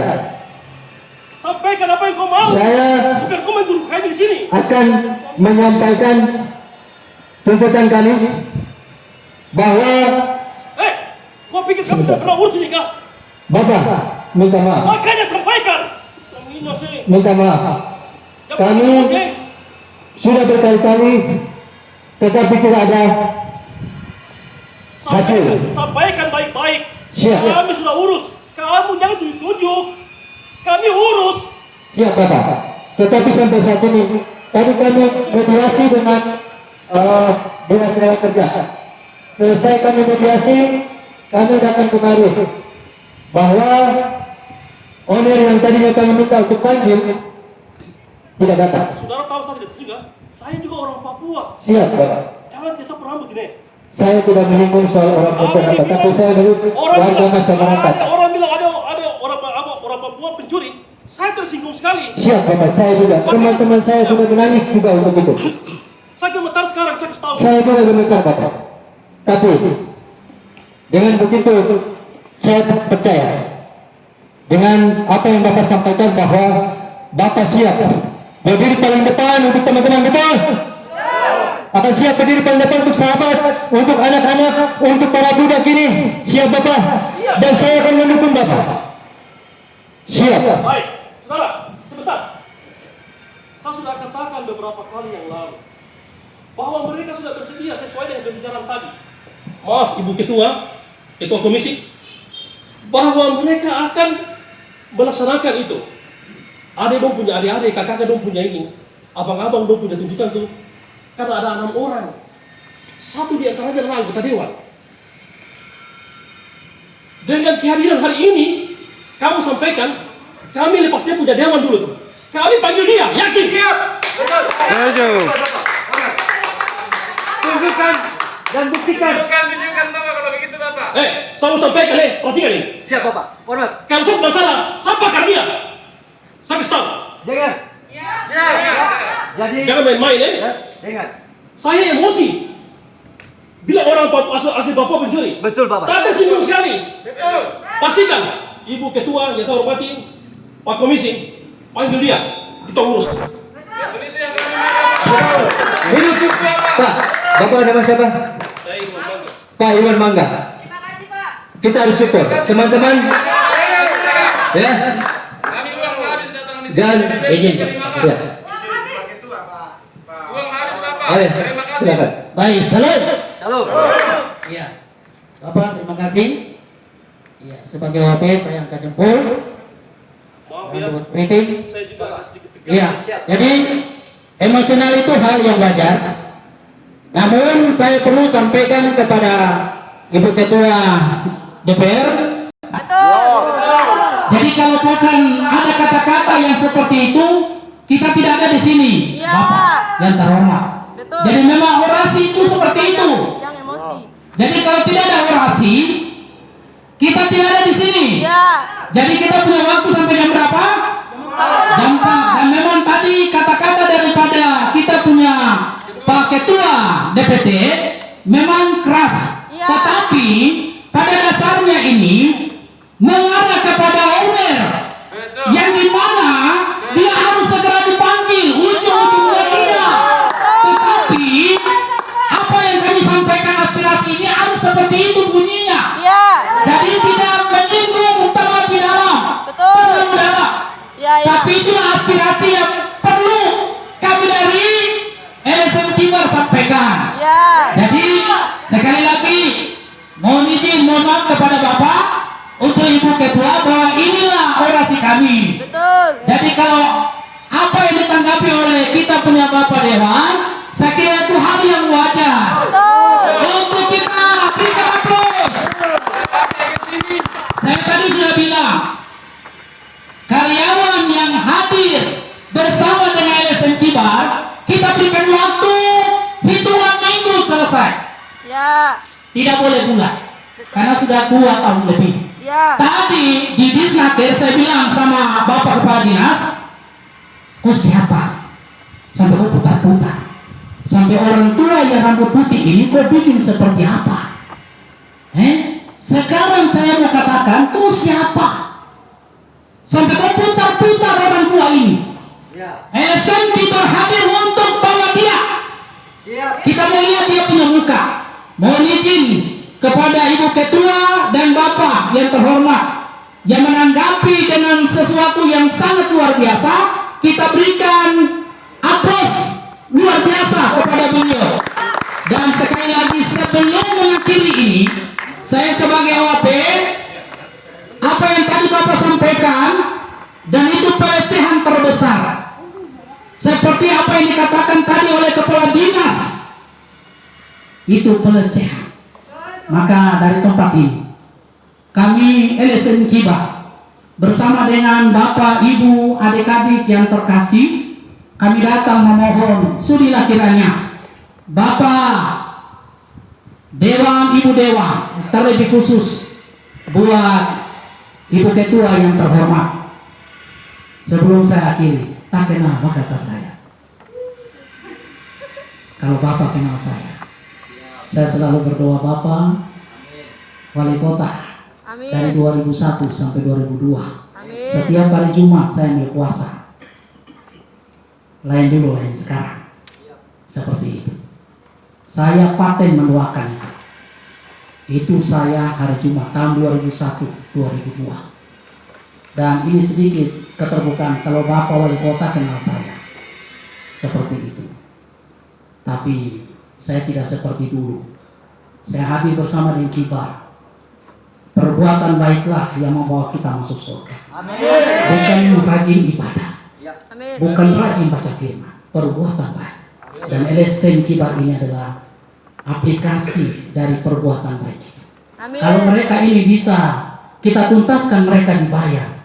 Sampaikan apa yang kau mau. Saya Bukan kau main duduk kami di sini. akan menyampaikan tuntutan kami bahwa Kau pikir kamu tidak pernah urus ini kah? Bapak minta maaf. Makanya sampaikan. Kamu ini sih. Minta maaf. Kami sudah berkali-kali tetapi tidak ada hasil. Sampaikan baik-baik. Siap. Kami sudah urus. Kamu jangan tunjuk. Kami urus. Siap Bapak. Tetapi sampai saat ini tadi kami mediasi dengan Dinas Tenaga Kerja. Selesai kami mediasi, kami datang kemari bahwa owner yang tadinya kami minta untuk panggil tidak datang. Saudara tahu saya tidak juga. Saya juga orang Papua. Siap Bapak. Jangan kisah perambut ini. Saya tidak menyinggung soal orang Papua, tapi saya menyinggung warga masyarakat. Orang bilang ada orang Papua pencuri. Saya tersinggung sekali. Siap Bapak, saya juga. Teman-teman saya sudah menangis juga untuk itu. Saya gemetar sekarang, saya kasih tahu. Saya juga gemetar Bapak. Tapi dengan begitu saya percaya dengan apa yang Bapak sampaikan bahwa Bapak siap berdiri paling depan untuk teman-teman, betul? Akan siap berdiri paling depan untuk sahabat, untuk anak-anak, untuk para budak ini. Siap Bapak. Dan saya akan mendukung Bapak. Siap. Baik, saudara, sebentar. Saya sudah katakan beberapa kali yang lalu bahwa mereka sudah bersedia sesuai dengan pembicaraan tadi. Maaf, Ibu Ketua Komisi, bahwa mereka akan melaksanakan itu. Ada dong punya adik-adik, kakak dong punya ini, abang-abang dong punya tuntutan tuh. Karena ada 6 orang, satu di antaranya adalah anggota dewan. Dengan kehadiran hari ini, kamu sampaikan, kami lepas dia punya dewan dulu tuh. Kami panggil dia, yakin? Siap. Tunjukkan dan buktikan. Tunjukkan Bapak kalau begitu Bapak. Saya mau sampaikan perhatikan nih. Siap Bapak. Hormat. Kalau saya tidak salah, sampaikan dia. Saya kasih tahu. Jangan. Jadi Jangan main-main jangan. Saya emosi. Bila orang asli Papua pencuri. Betul Bapak. Saya tersinggung sekali. Betul. Pastikan Ibu Ketua yang saya hormati, Pak Komisi, panggil dia. Kita urus. Itu yang kami mau. Hidup Pak. Bapak nama siapa? Saya Ibu Mangga. Pak Iwan Mangga. Terima kasih Pak. Kita harus support teman-teman. Ya. Kami uang habis datang di sini. Dan izin. Terima Ya. kasih. Uang habis Bapak. Ayo, Terima kasih. silakan. Baik, salam. Iya. Bapak, terima kasih. Iya, sebagai WP saya angkat jempol. Maaf ya, Untuk briefing. saya juga agak sedikit tegang. Iya. Jadi emosional itu hal yang wajar. Namun saya perlu sampaikan kepada Ibu Ketua DPR. Jadi kalau bukan ada kata-kata yang seperti itu, kita tidak ada di sini, Iya. Bapak yang terhormat. Betul. Jadi memang orasi itu seperti itu. Yang emosi. Jadi kalau tidak ada orasi, kita tidak ada di sini. Iya. Jadi kita punya waktu sampai jam berapa? Jam 4. Dan memang tadi kata-kata daripada kita punya Pak Ketua DPT memang keras. Iya. Tetapi pada dasarnya ini mengarah kepada owner Betul. yang dimana dia harus segera dipanggil aspirasi yang perlu kami dari LSM Kibar sampaikan. Ya. Jadi sekali lagi mohon izin, mohon maaf kepada Bapak untuk Ibu Ketua bahwa inilah orasi kami. Betul. Jadi kalau apa yang ditanggapi oleh kita punya Bapak Dewan, saya kira itu hal yang wajar. Betul. Untuk kita berikan aplaus. Saya tadi sudah bilang, karyawan yang hadir bersama dengan LSM Kibar, kita berikan waktu hitungan minggu selesai. Ya. Tidak boleh bulan, karena sudah 2 tahun lebih. Ya. Tadi di Disnaker saya bilang sama Bapak Kepala Dinas, kok siapa? Sampai kok putar-putar. Sampai orang tua yang rambut putih ini kok bikin seperti apa? Sekarang saya mau katakan, kok siapa? Sampai kok putar-putar orang tua ini. LSM Kibar hadir untuk bawa dia. Kita mau lihat dia punya muka. Mohon izin kepada Ibu Ketua dan Bapak yang terhormat yang menanggapi dengan sesuatu yang sangat luar biasa, kita berikan aplaus luar biasa kepada beliau. Dan sekali lagi sebelum mengakhiri ini, saya sebagai OAP, apa yang tadi Bapak sampaikan dan itu pelecehan terbesar seperti apa yang dikatakan tadi oleh Kepala Dinas, itu pelecehan. Maka dari tempat ini kami LSM Kibar bersama dengan Bapak, Ibu, adik-adik yang terkasih, kami datang memohon sudilah kiranya Bapak Dewan, Ibu Dewan, terlebih khusus buat Ibu Ketua yang terhormat, sebelum saya akhiri, tak kenal maka kata saya. Kalau Bapak kenal saya selalu berdoa Bapak Wali Kota Amin. dari 2001 sampai 2002. Amin. Setiap hari Jumat saya ambil puasa. Lain dulu, lain sekarang. Seperti itu. Saya paten mendoakan itu. Itu saya hari Jumat tahun 2001, 2002. Dan ini sedikit keterbukaan kalau Bapak Wali Kota kenal saya. Seperti itu. Tapi saya tidak seperti dulu. Saya hadir bersama dengan Kibar. Perbuatan baiklah yang membawa kita masuk surga. Bukan rajin ibadah. Amin. Bukan rajin baca firman. Perbuatan baik. Dan LSM Kibar ini adalah aplikasi dari perbuatan baik. Amin. Kalau mereka ini bisa kita tuntaskan, mereka dibayar.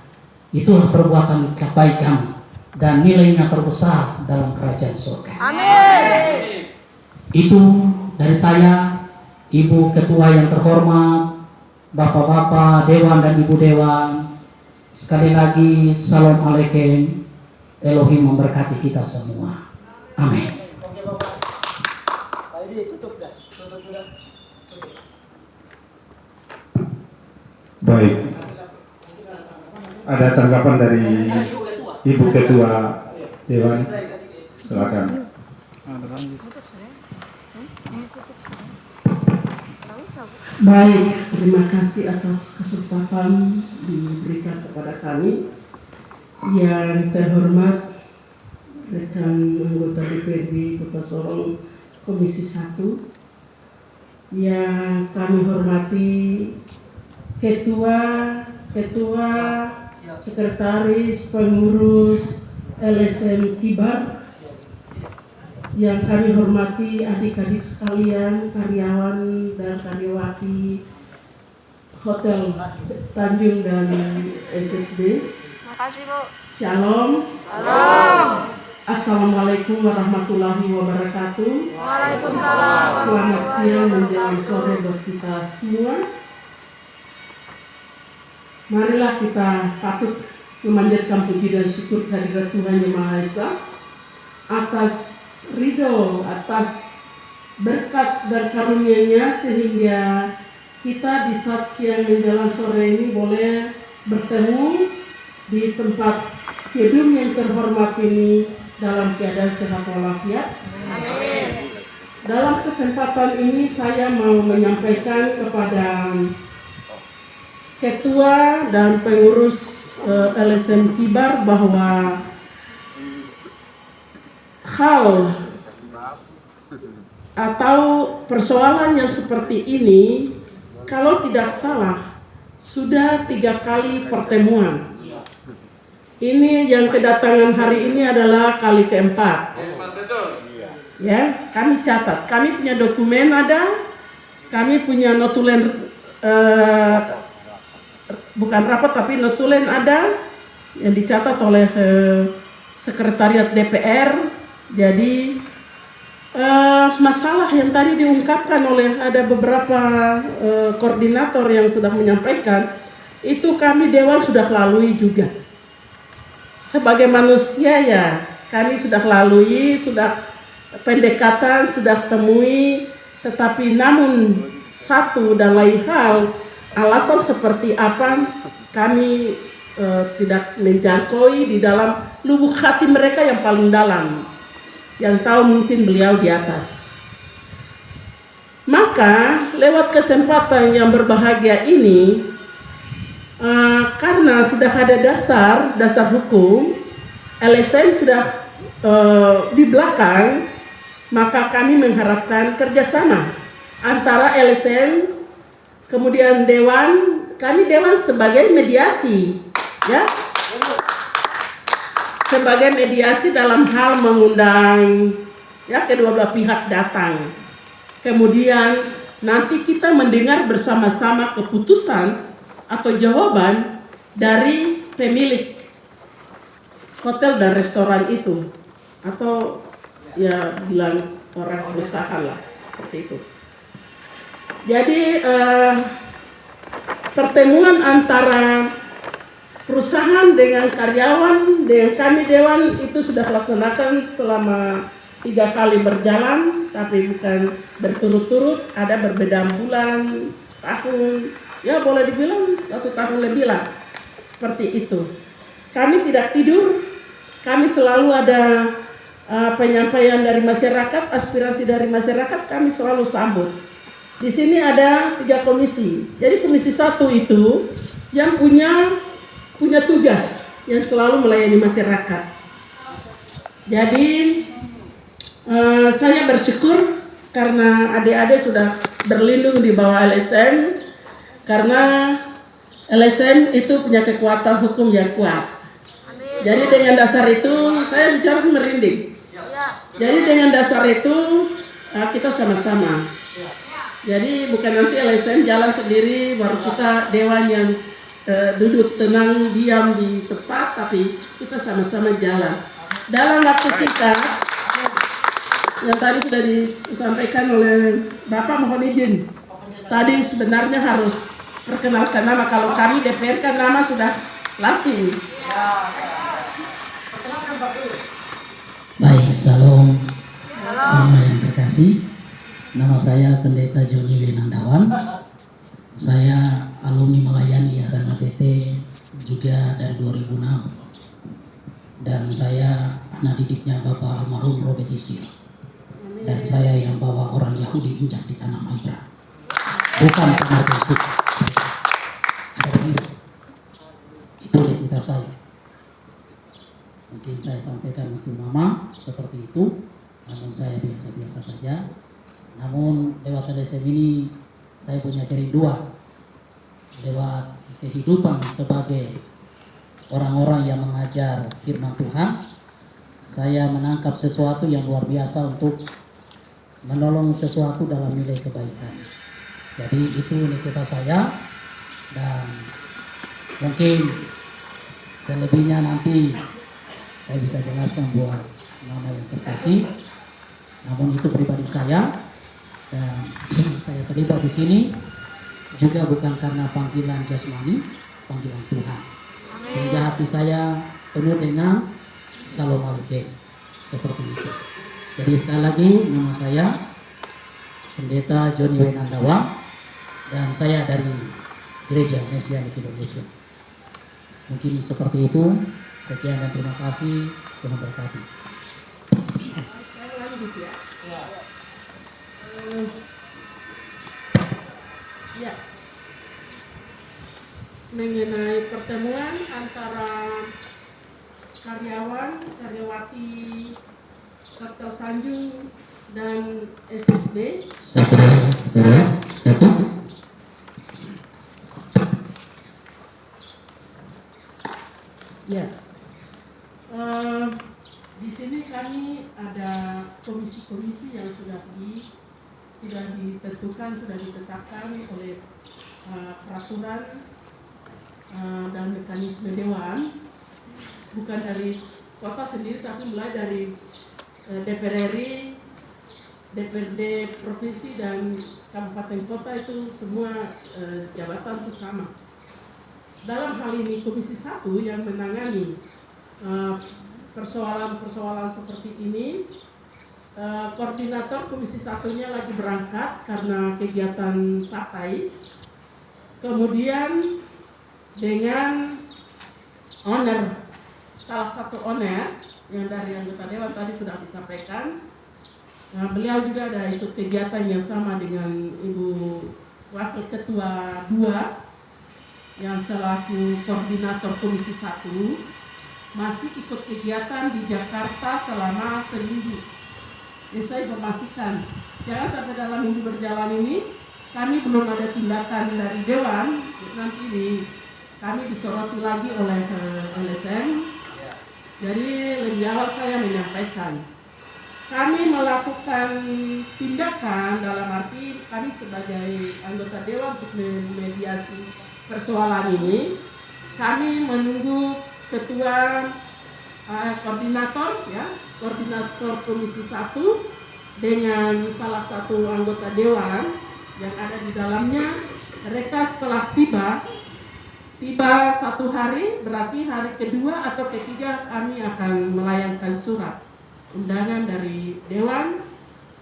Itulah perbuatan baik kami. Dan nilainya terbesar dalam kerajaan surga. Amin. Itu dari saya, Ibu Ketua yang terhormat, Bapak-bapak Dewan dan Ibu Dewan. Sekali lagi, salam alaikum. Elohim memberkati kita semua. Amin. Baik. Ada tanggapan dari Ibu Ketua Dewan? Silakan. Baik, terima kasih atas kesempatan diberikan kepada kami. Yang terhormat rekan anggota DPRD Kota Sorong Komisi 1, yang kami hormati Ketua, Sekretaris, Pengurus LSM Kibar, yang kami hormati adik-adik sekalian, karyawan dan karyawati Hotel Tanjung dan SSD. Makasih, Bu. Shalom. Salam. Assalamualaikum warahmatullahi wabarakatuh. Waalaikumsalam. Selamat siang menjelang sore buat kita semua. Marilah kita patut memanjatkan puji dan syukur kehadirat Tuhan Yang Maha Esa atas ridho, atas berkat dan karunia-Nya, sehingga kita di saat siang menjelang sore ini boleh bertemu di tempat gedung yang terhormat ini dalam keadaan sehat walafiat. Amin. Dalam kesempatan ini saya mau menyampaikan kepada Ketua dan pengurus LSM Kibar bahwa hal atau persoalan yang seperti ini, kalau tidak salah, sudah 3 kali pertemuan. Ini yang kedatangan hari ini adalah kali keempat. Ya, kami catat, kami punya dokumen ada, kami punya notulen, bukan rapat tapi notulen ada yang dicatat oleh sekretariat DPR. Jadi masalah yang tadi diungkapkan oleh ada beberapa koordinator yang sudah menyampaikan, itu kami Dewan sudah lalui juga. Sebagai manusia ya, kami sudah lalui, sudah pendekatan, sudah temui, tetapi namun satu dan lain hal, alasan seperti apa kami tidak menjangkau di dalam lubuk hati mereka yang paling dalam, yang tahu mungkin beliau di atas. Maka lewat kesempatan yang berbahagia ini, karena sudah ada dasar hukum, LSM sudah di belakang, maka kami mengharapkan kerjasama antara LSM, kemudian Dewan, kami Dewan sebagai mediasi, ya, sebagai mediasi dalam hal mengundang ya kedua belah pihak datang. Kemudian nanti kita mendengar bersama-sama keputusan atau jawaban dari pemilik hotel dan restoran itu, atau ya bilang orang perusahaan lah, seperti itu. Jadi pertemuan antara perusahaan dengan karyawan dengan kami Dewan itu sudah laksanakan selama 3 kali berjalan, tapi bukan berturut-turut, ada berbeda bulan, tahun, ya boleh dibilang 1 tahun lebih lah, seperti itu. Kami tidak tidur, kami selalu ada penyampaian dari masyarakat, aspirasi dari masyarakat, kami selalu sambut. Di sini ada 3 komisi. Jadi komisi 1 itu yang punya tugas yang selalu melayani masyarakat. Jadi saya bersyukur karena adik-adik sudah berlindung di bawah LSM, karena LSM itu punya kekuatan hukum yang kuat. Jadi dengan dasar itu saya bicara merinding. Jadi dengan dasar itu kita sama-sama. Jadi bukan nanti LSM jalan sendiri baru kita Dewan yang duduk tenang diam di tempat, tapi kita sama-sama jalan. Dalam waktu singkat yang tadi sudah disampaikan oleh Bapak, mohon izin. Tadi sebenarnya harus perkenalkan nama, kalau kami DPR kan nama sudah lazim. Baik, salam yang terkasih. Nama saya Pendeta Joni Wenandawan. Saya alumni melayani Yayasan APT juga dari 2006. Dan saya anak didiknya Bapak almarhum Robert Isir. Dan saya yang bawa orang Yahudi injak di tanah Maibra. Bukan karena tersebut. Itu identitas saya. Mungkin saya sampaikan untuk mama seperti itu, namun saya biasa-biasa saja. Namun lewat LSM ini saya punya kerinduan lewat kehidupan sebagai orang-orang yang mengajar firman Tuhan. Saya menangkap sesuatu yang luar biasa untuk menolong sesuatu dalam nilai kebaikan. Jadi itu identitas saya, dan mungkin selebihnya nanti saya bisa jelaskan buat nama yang terkasih. Namun itu pribadi saya, dan saya terlibat di sini juga bukan karena panggilan jasmani, panggilan Tuhan. Sehingga hati saya penuh dengan Salam Alaikum, seperti itu. Jadi sekali lagi nama saya Pendeta Joni Wenandawan, dan saya dari Gereja Mesianik Indonesia. Mungkin seperti itu. Sekian dan terima kasih. Tuhan berkati. Saya lanjut ya. Ya. Mengenai pertemuan antara karyawan, karyawati Kapten Tanjung dan SSB. Satu. Ya. Di sini kami ada komisi-komisi yang sudah ditentukan, sudah ditetapkan oleh peraturan dan mekanisme dewan, bukan dari kota sendiri tapi mulai dari DPR RI, DPRD provinsi dan kabupaten kota itu semua jabatan itu sama. Dalam hal ini Komisi 1 yang menangani persoalan-persoalan seperti ini, koordinator Komisi 1-nya lagi berangkat karena kegiatan partai. Kemudian dengan salah satu owner yang dari anggota dewan tadi sudah disampaikan, beliau juga ada ikut kegiatan yang sama dengan Ibu Wakil Ketua 2 yang selaku koordinator Komisi 1 masih ikut kegiatan di Jakarta selama seminggu. Jadi saya informasikan, jangan sampai dalam minggu berjalan ini kami belum ada tindakan dari dewan, nanti kami disoroti lagi oleh LSM. Jadi lebih awal saya menyampaikan, kami melakukan tindakan dalam arti kami sebagai anggota dewan untuk memediasi persoalan ini. Kami menunggu ketua koordinator Komisi 1 dengan salah satu anggota dewan yang ada di dalamnya. Mereka setelah tiba 1 hari, berarti hari kedua atau ketiga kami akan melayangkan surat undangan dari dewan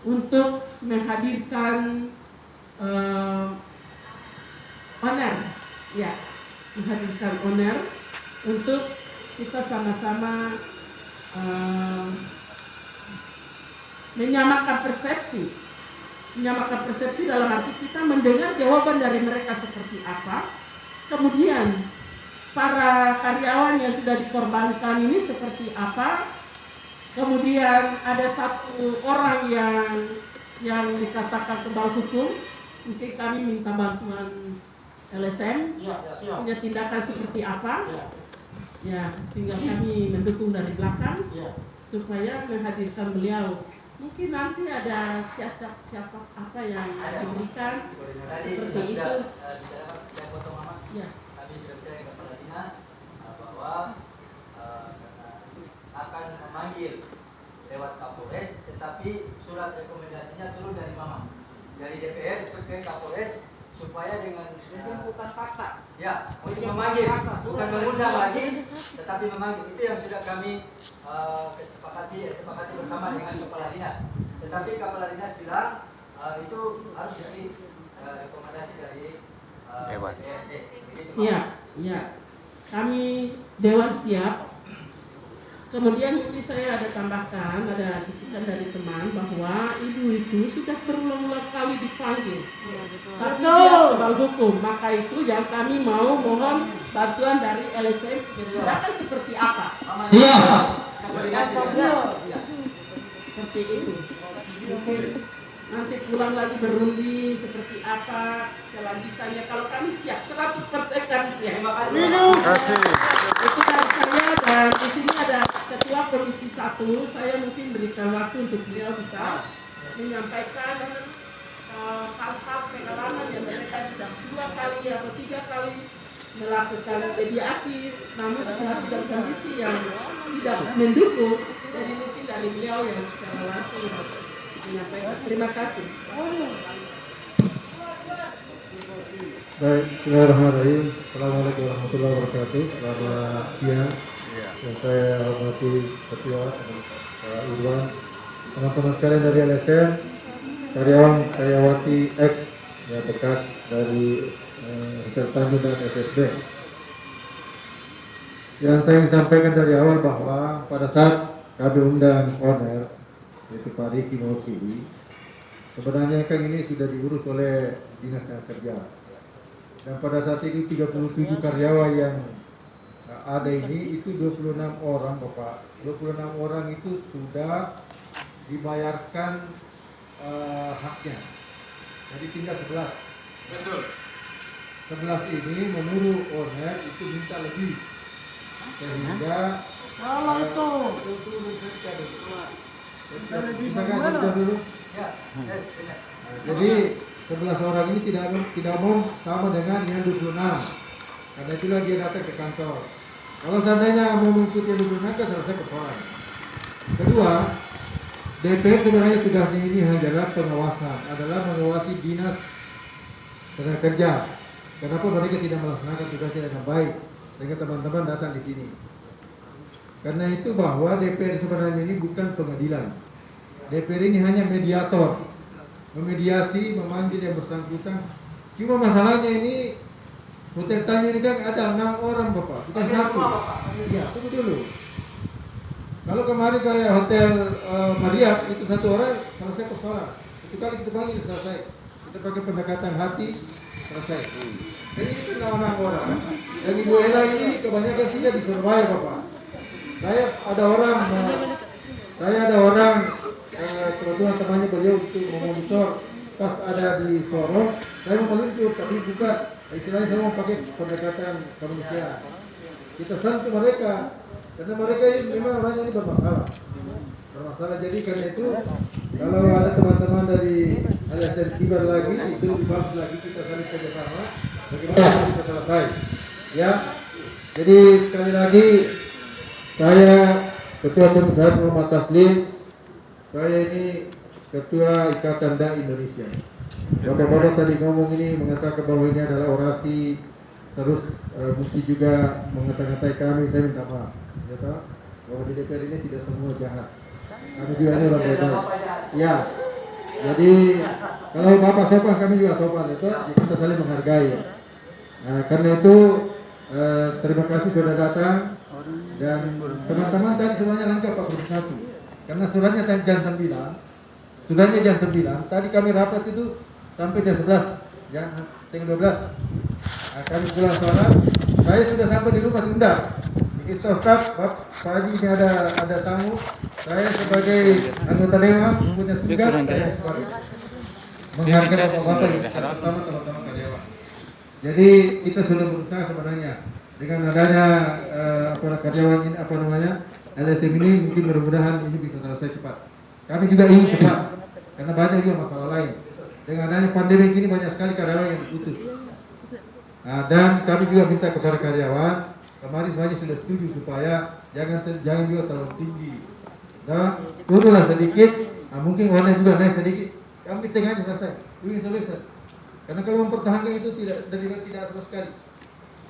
untuk menghadirkan owner untuk kita sama-sama menyamakan persepsi dalam arti kita mendengar jawaban dari mereka seperti apa, kemudian para karyawan yang sudah dikorbankan ini seperti apa, kemudian ada satu orang yang dikatakan kebal hukum, mungkin kami minta bantuan LSM punya tindakan seperti apa, ya tinggal kami mendukung dari belakang supaya menghadirkan beliau. Mungkin nanti ada siasat apa yang diberikan seperti itu. Ya. Kami sudah bicara ke Kepala Dinas bahwa akan memanggil lewat Kapolres, tetapi surat rekomendasinya turun dari Mama, dari DPR ke Kapolres, supaya dengan bukan paksa. Ya, untuk memanggil, bukan mengundang lagi, tetapi memanggil. Itu yang sudah kami sepakati bersama dengan Kepala Dinas. Tetapi Kepala Dinas bilang itu harus dari rekomendasi dari Dewan. Siap, ya. Kami dewan siap. Kemudian mungkin saya ada tambahkan, ada bisikan dari teman bahwa ibu itu sudah berulang-ulang kali dipanggil, tapi dia kebal hukum. Maka itu yang kami mau mohon bantuan dari LSM. Tindakan seperti apa? Siap. Seperti itu. Mungkin nanti pulang lagi berundi seperti apa kelanjutannya. Kalau kami siap, 100% kami siap. Terima kasih. Itu dari saya, dan di sini ada Ketua Komisi 1. Saya mungkin berikan waktu untuk beliau bisa menyampaikan hal-hal pengalaman yang mereka sudah 2 kali atau 3 kali melakukan mediasi, namun dalam kondisi yang tidak mendukung. Jadi mungkin dari beliau yang secara langsung menyampaikan. Terima kasih. Baik, bismillahirrahmanirrahim. Assalamualaikum warahmatullahi wabarakatuh. Selamat siang. Yang saya hormati Ketua Pak Irwan, teman-teman sekalian dari LSM, karyawati X ya bekas dari Hotel Tanjung dan SSB. Yang saya ingin sampaikan dari awal bahwa pada saat kami undang owner yaitu Pak Riki mewakili, sebenarnya kan ini sudah diurus oleh Dinas Tenaga Kerja. Dan pada saat ini 37 karyawan yang ada ini itu 26 orang Bapak. 26 orang itu sudah dibayarkan haknya. Jadi tinggal 11. Betul. 11 ini menurut owner itu minta lebih. Sehingga Kalau itu kita kan dulu. Jadi 11 orang ini tidak mau sama dengan yang 26. Karena itulah dia datang ke kantor. Kalau seandainya mau mengikuti yang 26 kan selesai persoalan. Kedua, DPR sebenarnya tugasnya ini adalah pengawasan, adalah mengawasi dinas tenaga kerja. Kenapa mereka tidak melaksanakan tugasnya dengan baik? Sehingga teman-teman datang di sini. Karena itu bahwa DPR sebenarnya ini bukan pengadilan. DPR ini hanya mediator, memediasi, memanggil yang bersangkutan. Cuma masalahnya ini hotel tanya ini kan ada 6 orang Bapak, bukan satu. Ya, tunggu dulu. Kalau kemarin kayak hotel Marriott itu 1 orang selesai persoalan. Itu kali kita panggil selesai. Kita pakai pendekatan hati selesai. Jadi itu 6 orang. Dan Ibu Ella ini kebanyakan tidak di Surabaya Bapak. Saya ada orang kebetulan temannya beliau untuk memonitor pas ada di Sorong, saya mau meluncur tapi bukan istilahnya saya mau pakai pendekatan kemanusiaan. Kita sentuh mereka karena mereka ini memang orangnya ini bermasalah. Jadi karena itu kalau ada teman-teman dari LSM Kibar lagi itu dibahas lagi, kita saling kerjasama bagaimana bisa selesai. Ya, jadi sekali lagi saya Ketua Pembesar Muhammad Taslim, saya ini Ketua Ikatan Dai Indonesia. Bapak-bapak tadi ngomong ini mengatakan bahwa ini adalah orasi, terus mungkin juga mengata-ngatai kami, saya minta maaf. Ya, bahwa di DPR ini tidak semua jahat. Kami juga ini orang baik. Ya, jadi kalau Bapak sopan, kami juga sopan, itu kita saling menghargai. Nah, karena itu terima kasih sudah datang. Dan teman-teman tadi semuanya lengkap Pak Presiden. Karena suratnya jam 9. Suratnya jam 9. Tadi kami rapat itu sampai jam 11. Jam 12. Nah, kami pulang sholat. Saya sudah sampai di rumah diundang. Kita staf Pak Haji ini ada tamu. Saya sebagai anggota dewan punya tugas menghargai Bapak-bapak terutama teman-teman karyawan. Jadi kita sudah berusaha sebenarnya dengan adanya karyawan ini LSM ini mungkin mudah-mudahan ini bisa selesai cepat. Kami juga ingin cepat karena banyak juga masalah lain. Dengan adanya pandemi ini banyak sekali karyawan yang diputus. Nah, dan kami juga minta kepada karyawan, kemarin semuanya sudah setuju supaya jangan juga terlalu tinggi. Nah, turunlah sedikit, nah, mungkin warna juga naik sedikit. Kami tengah aja selesai, ini selesai. Karena kalau mempertahankan itu tidak sama sekali.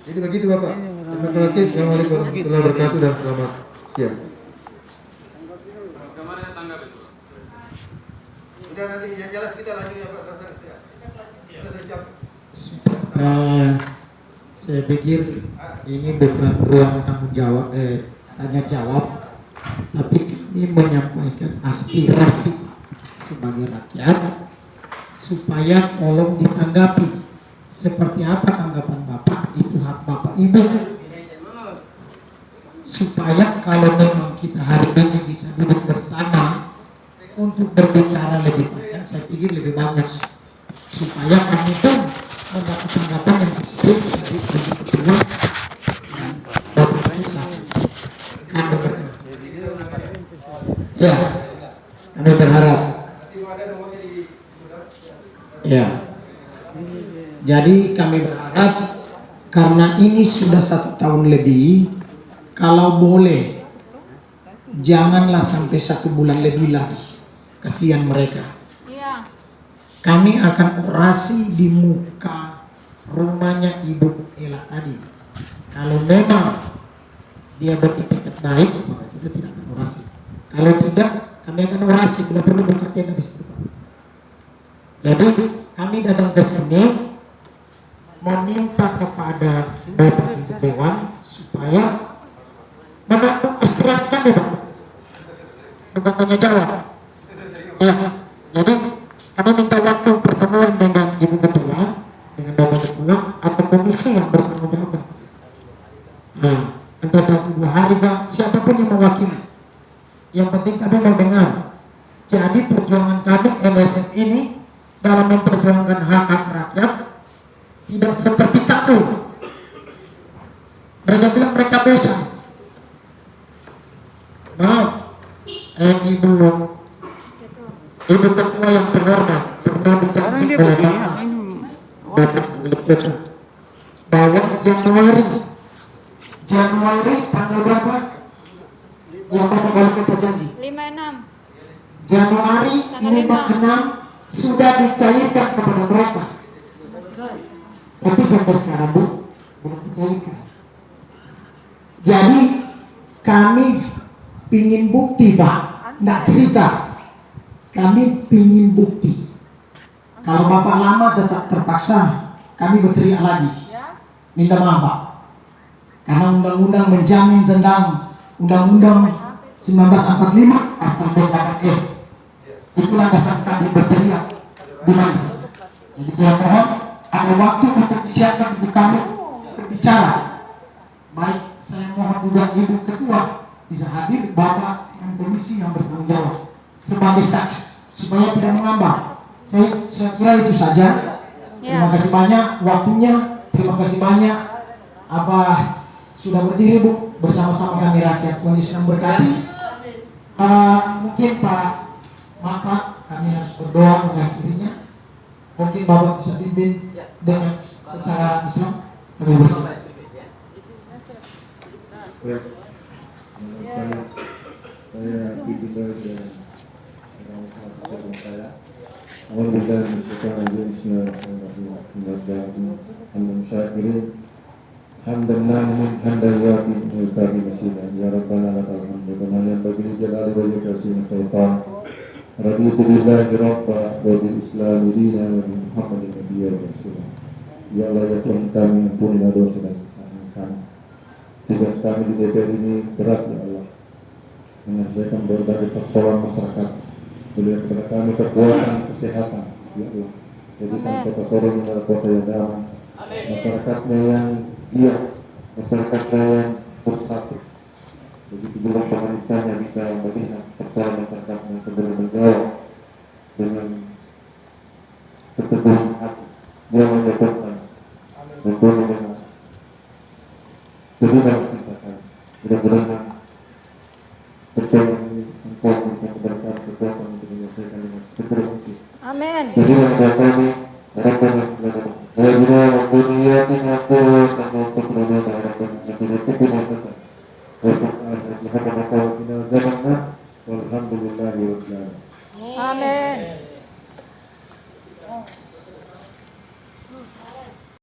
Jadi begitu Bapak. Terima kasih. Assalamualaikum warahmatullahi wabarakatuh dan selamat siang. Kemarin tangga betul. Sudah nanti yang jelas kita lanjut ya Pak. Kita siap. Saya pikir ini bukan ruang tanggung jawab, tanya jawab, tapi ini menyampaikan aspirasi sebagai rakyat supaya tolong ditanggapi. Seperti apa tanggapan Bapak, itu hak Bapak Ibu. Supaya kalau memang kita hari ini bisa duduk bersama untuk berbicara lebih banyak, saya pikir lebih bagus. Supaya kami pun mendapat tanggapan yang positif dari Ibu Ketua dan Bapak Pusat. Ya, kami berharap. Ya. Jadi kami berharap karena ini sudah 1 tahun lebih, kalau boleh janganlah sampai 1 bulan lebih lagi, kasihan mereka. Iya. Kami akan orasi di muka rumahnya Ibu Ella tadi. Kalau memang dia beretiket baik, maka kita tidak akan orasi. Kalau tidak, kami akan orasi. Tidak perlu buka tenda di situ. Jadi kami datang ke sini meminta kepada Bapak Ibu Dewan supaya menampung aspirasi kami, Pak. Bukan tanya jawab. Ya, jadi kami minta waktu pertemuan dengan Ibu Ketua, dengan Bapak Ketua atau komisi yang bertanggung jawab. Nah, entah 1-2 hari Pak, siapapun yang mewakili. Yang penting kami mau dengar Jadi perjuangan kami LSM ini dalam memperjuangkan hak-hak rakyat tidak seperti kamu. Mereka bilang mereka bosan. Maaf, Ibu Ketua yang terhormat pernah dijanji oleh Bapak bahwa Januari tanggal berapa? Yang Bapak Wali Kota janji? 56. Januari 56 sudah dicairkan kepada mereka. Tapi sampai sekarang belum dicairkan. Jadi kami pingin bukti, Pak, nggak cerita. Kami pingin bukti. Kalau Bapak lama tetap terpaksa, kami berteriak lagi. Minta maaf, Pak. Karena undang-undang menjamin tentang Undang-Undang 1945 pasal 28E. Itulah dasar kami berteriak di mana. Jadi saya mohon ada waktu untuk disiapkan untuk kami berbicara. Baik, saya mohon juga Ibu Ketua bisa hadir, Bapak dengan komisi yang bertanggung jawab sebagai saksi supaya tidak mengambang. Saya kira itu saja. Terima kasih banyak waktunya. Terima kasih banyak sudah berdiri, Bu, bersama-sama kami rakyat. Tuhan Yesus memberkati. Mungkin Pak Maka kami harus berdoa mengakhirinya. Mungkin Bapak bisa pimpin dengan secara Islam. Kami berdoa. Saya pimpin dari saya. Alhamdulillah, Bismillahirrahmanirrahim. Hamdan namun hamdan yakin kami masyidah. Ya Rabbana lakal hamdu kama yanbaghi li jalali wajhika wa sultan. Raditu billahi rabba wa bil islam dina wa bi Muhammadin nabiyyan wa rasulah. Ya Allah, ya Tuhan kami, ampunilah dosa dan kesalahan kami. Tugas kami di DPR ini berat, ya Allah, menyelesaikan berbagai persoalan masyarakat. Berikan kepada kami kekuatan, kesehatan, ya Allah. Jadikan kota Sorong adalah kota yang damai, masyarakatnya yang giat, masyarakatnya yang bersatu. Begitu juga pemerintahnya bisa melihat persoalan masyarakatnya kemudian menjawab dengan keteguhan hati. Dia menyebutkan untuk dengan kedua kita kan. Mudah-mudahan persoalan ini engkau berikan keberkahan kekuatan untuk menyelesaikan dengan segera mungkin. Amin. Jadi orang kami harapan yang berada saya juga mempunyai aku sama untuk menambah harapan yang tidak cukup masa. Walhamdulillah. Amin.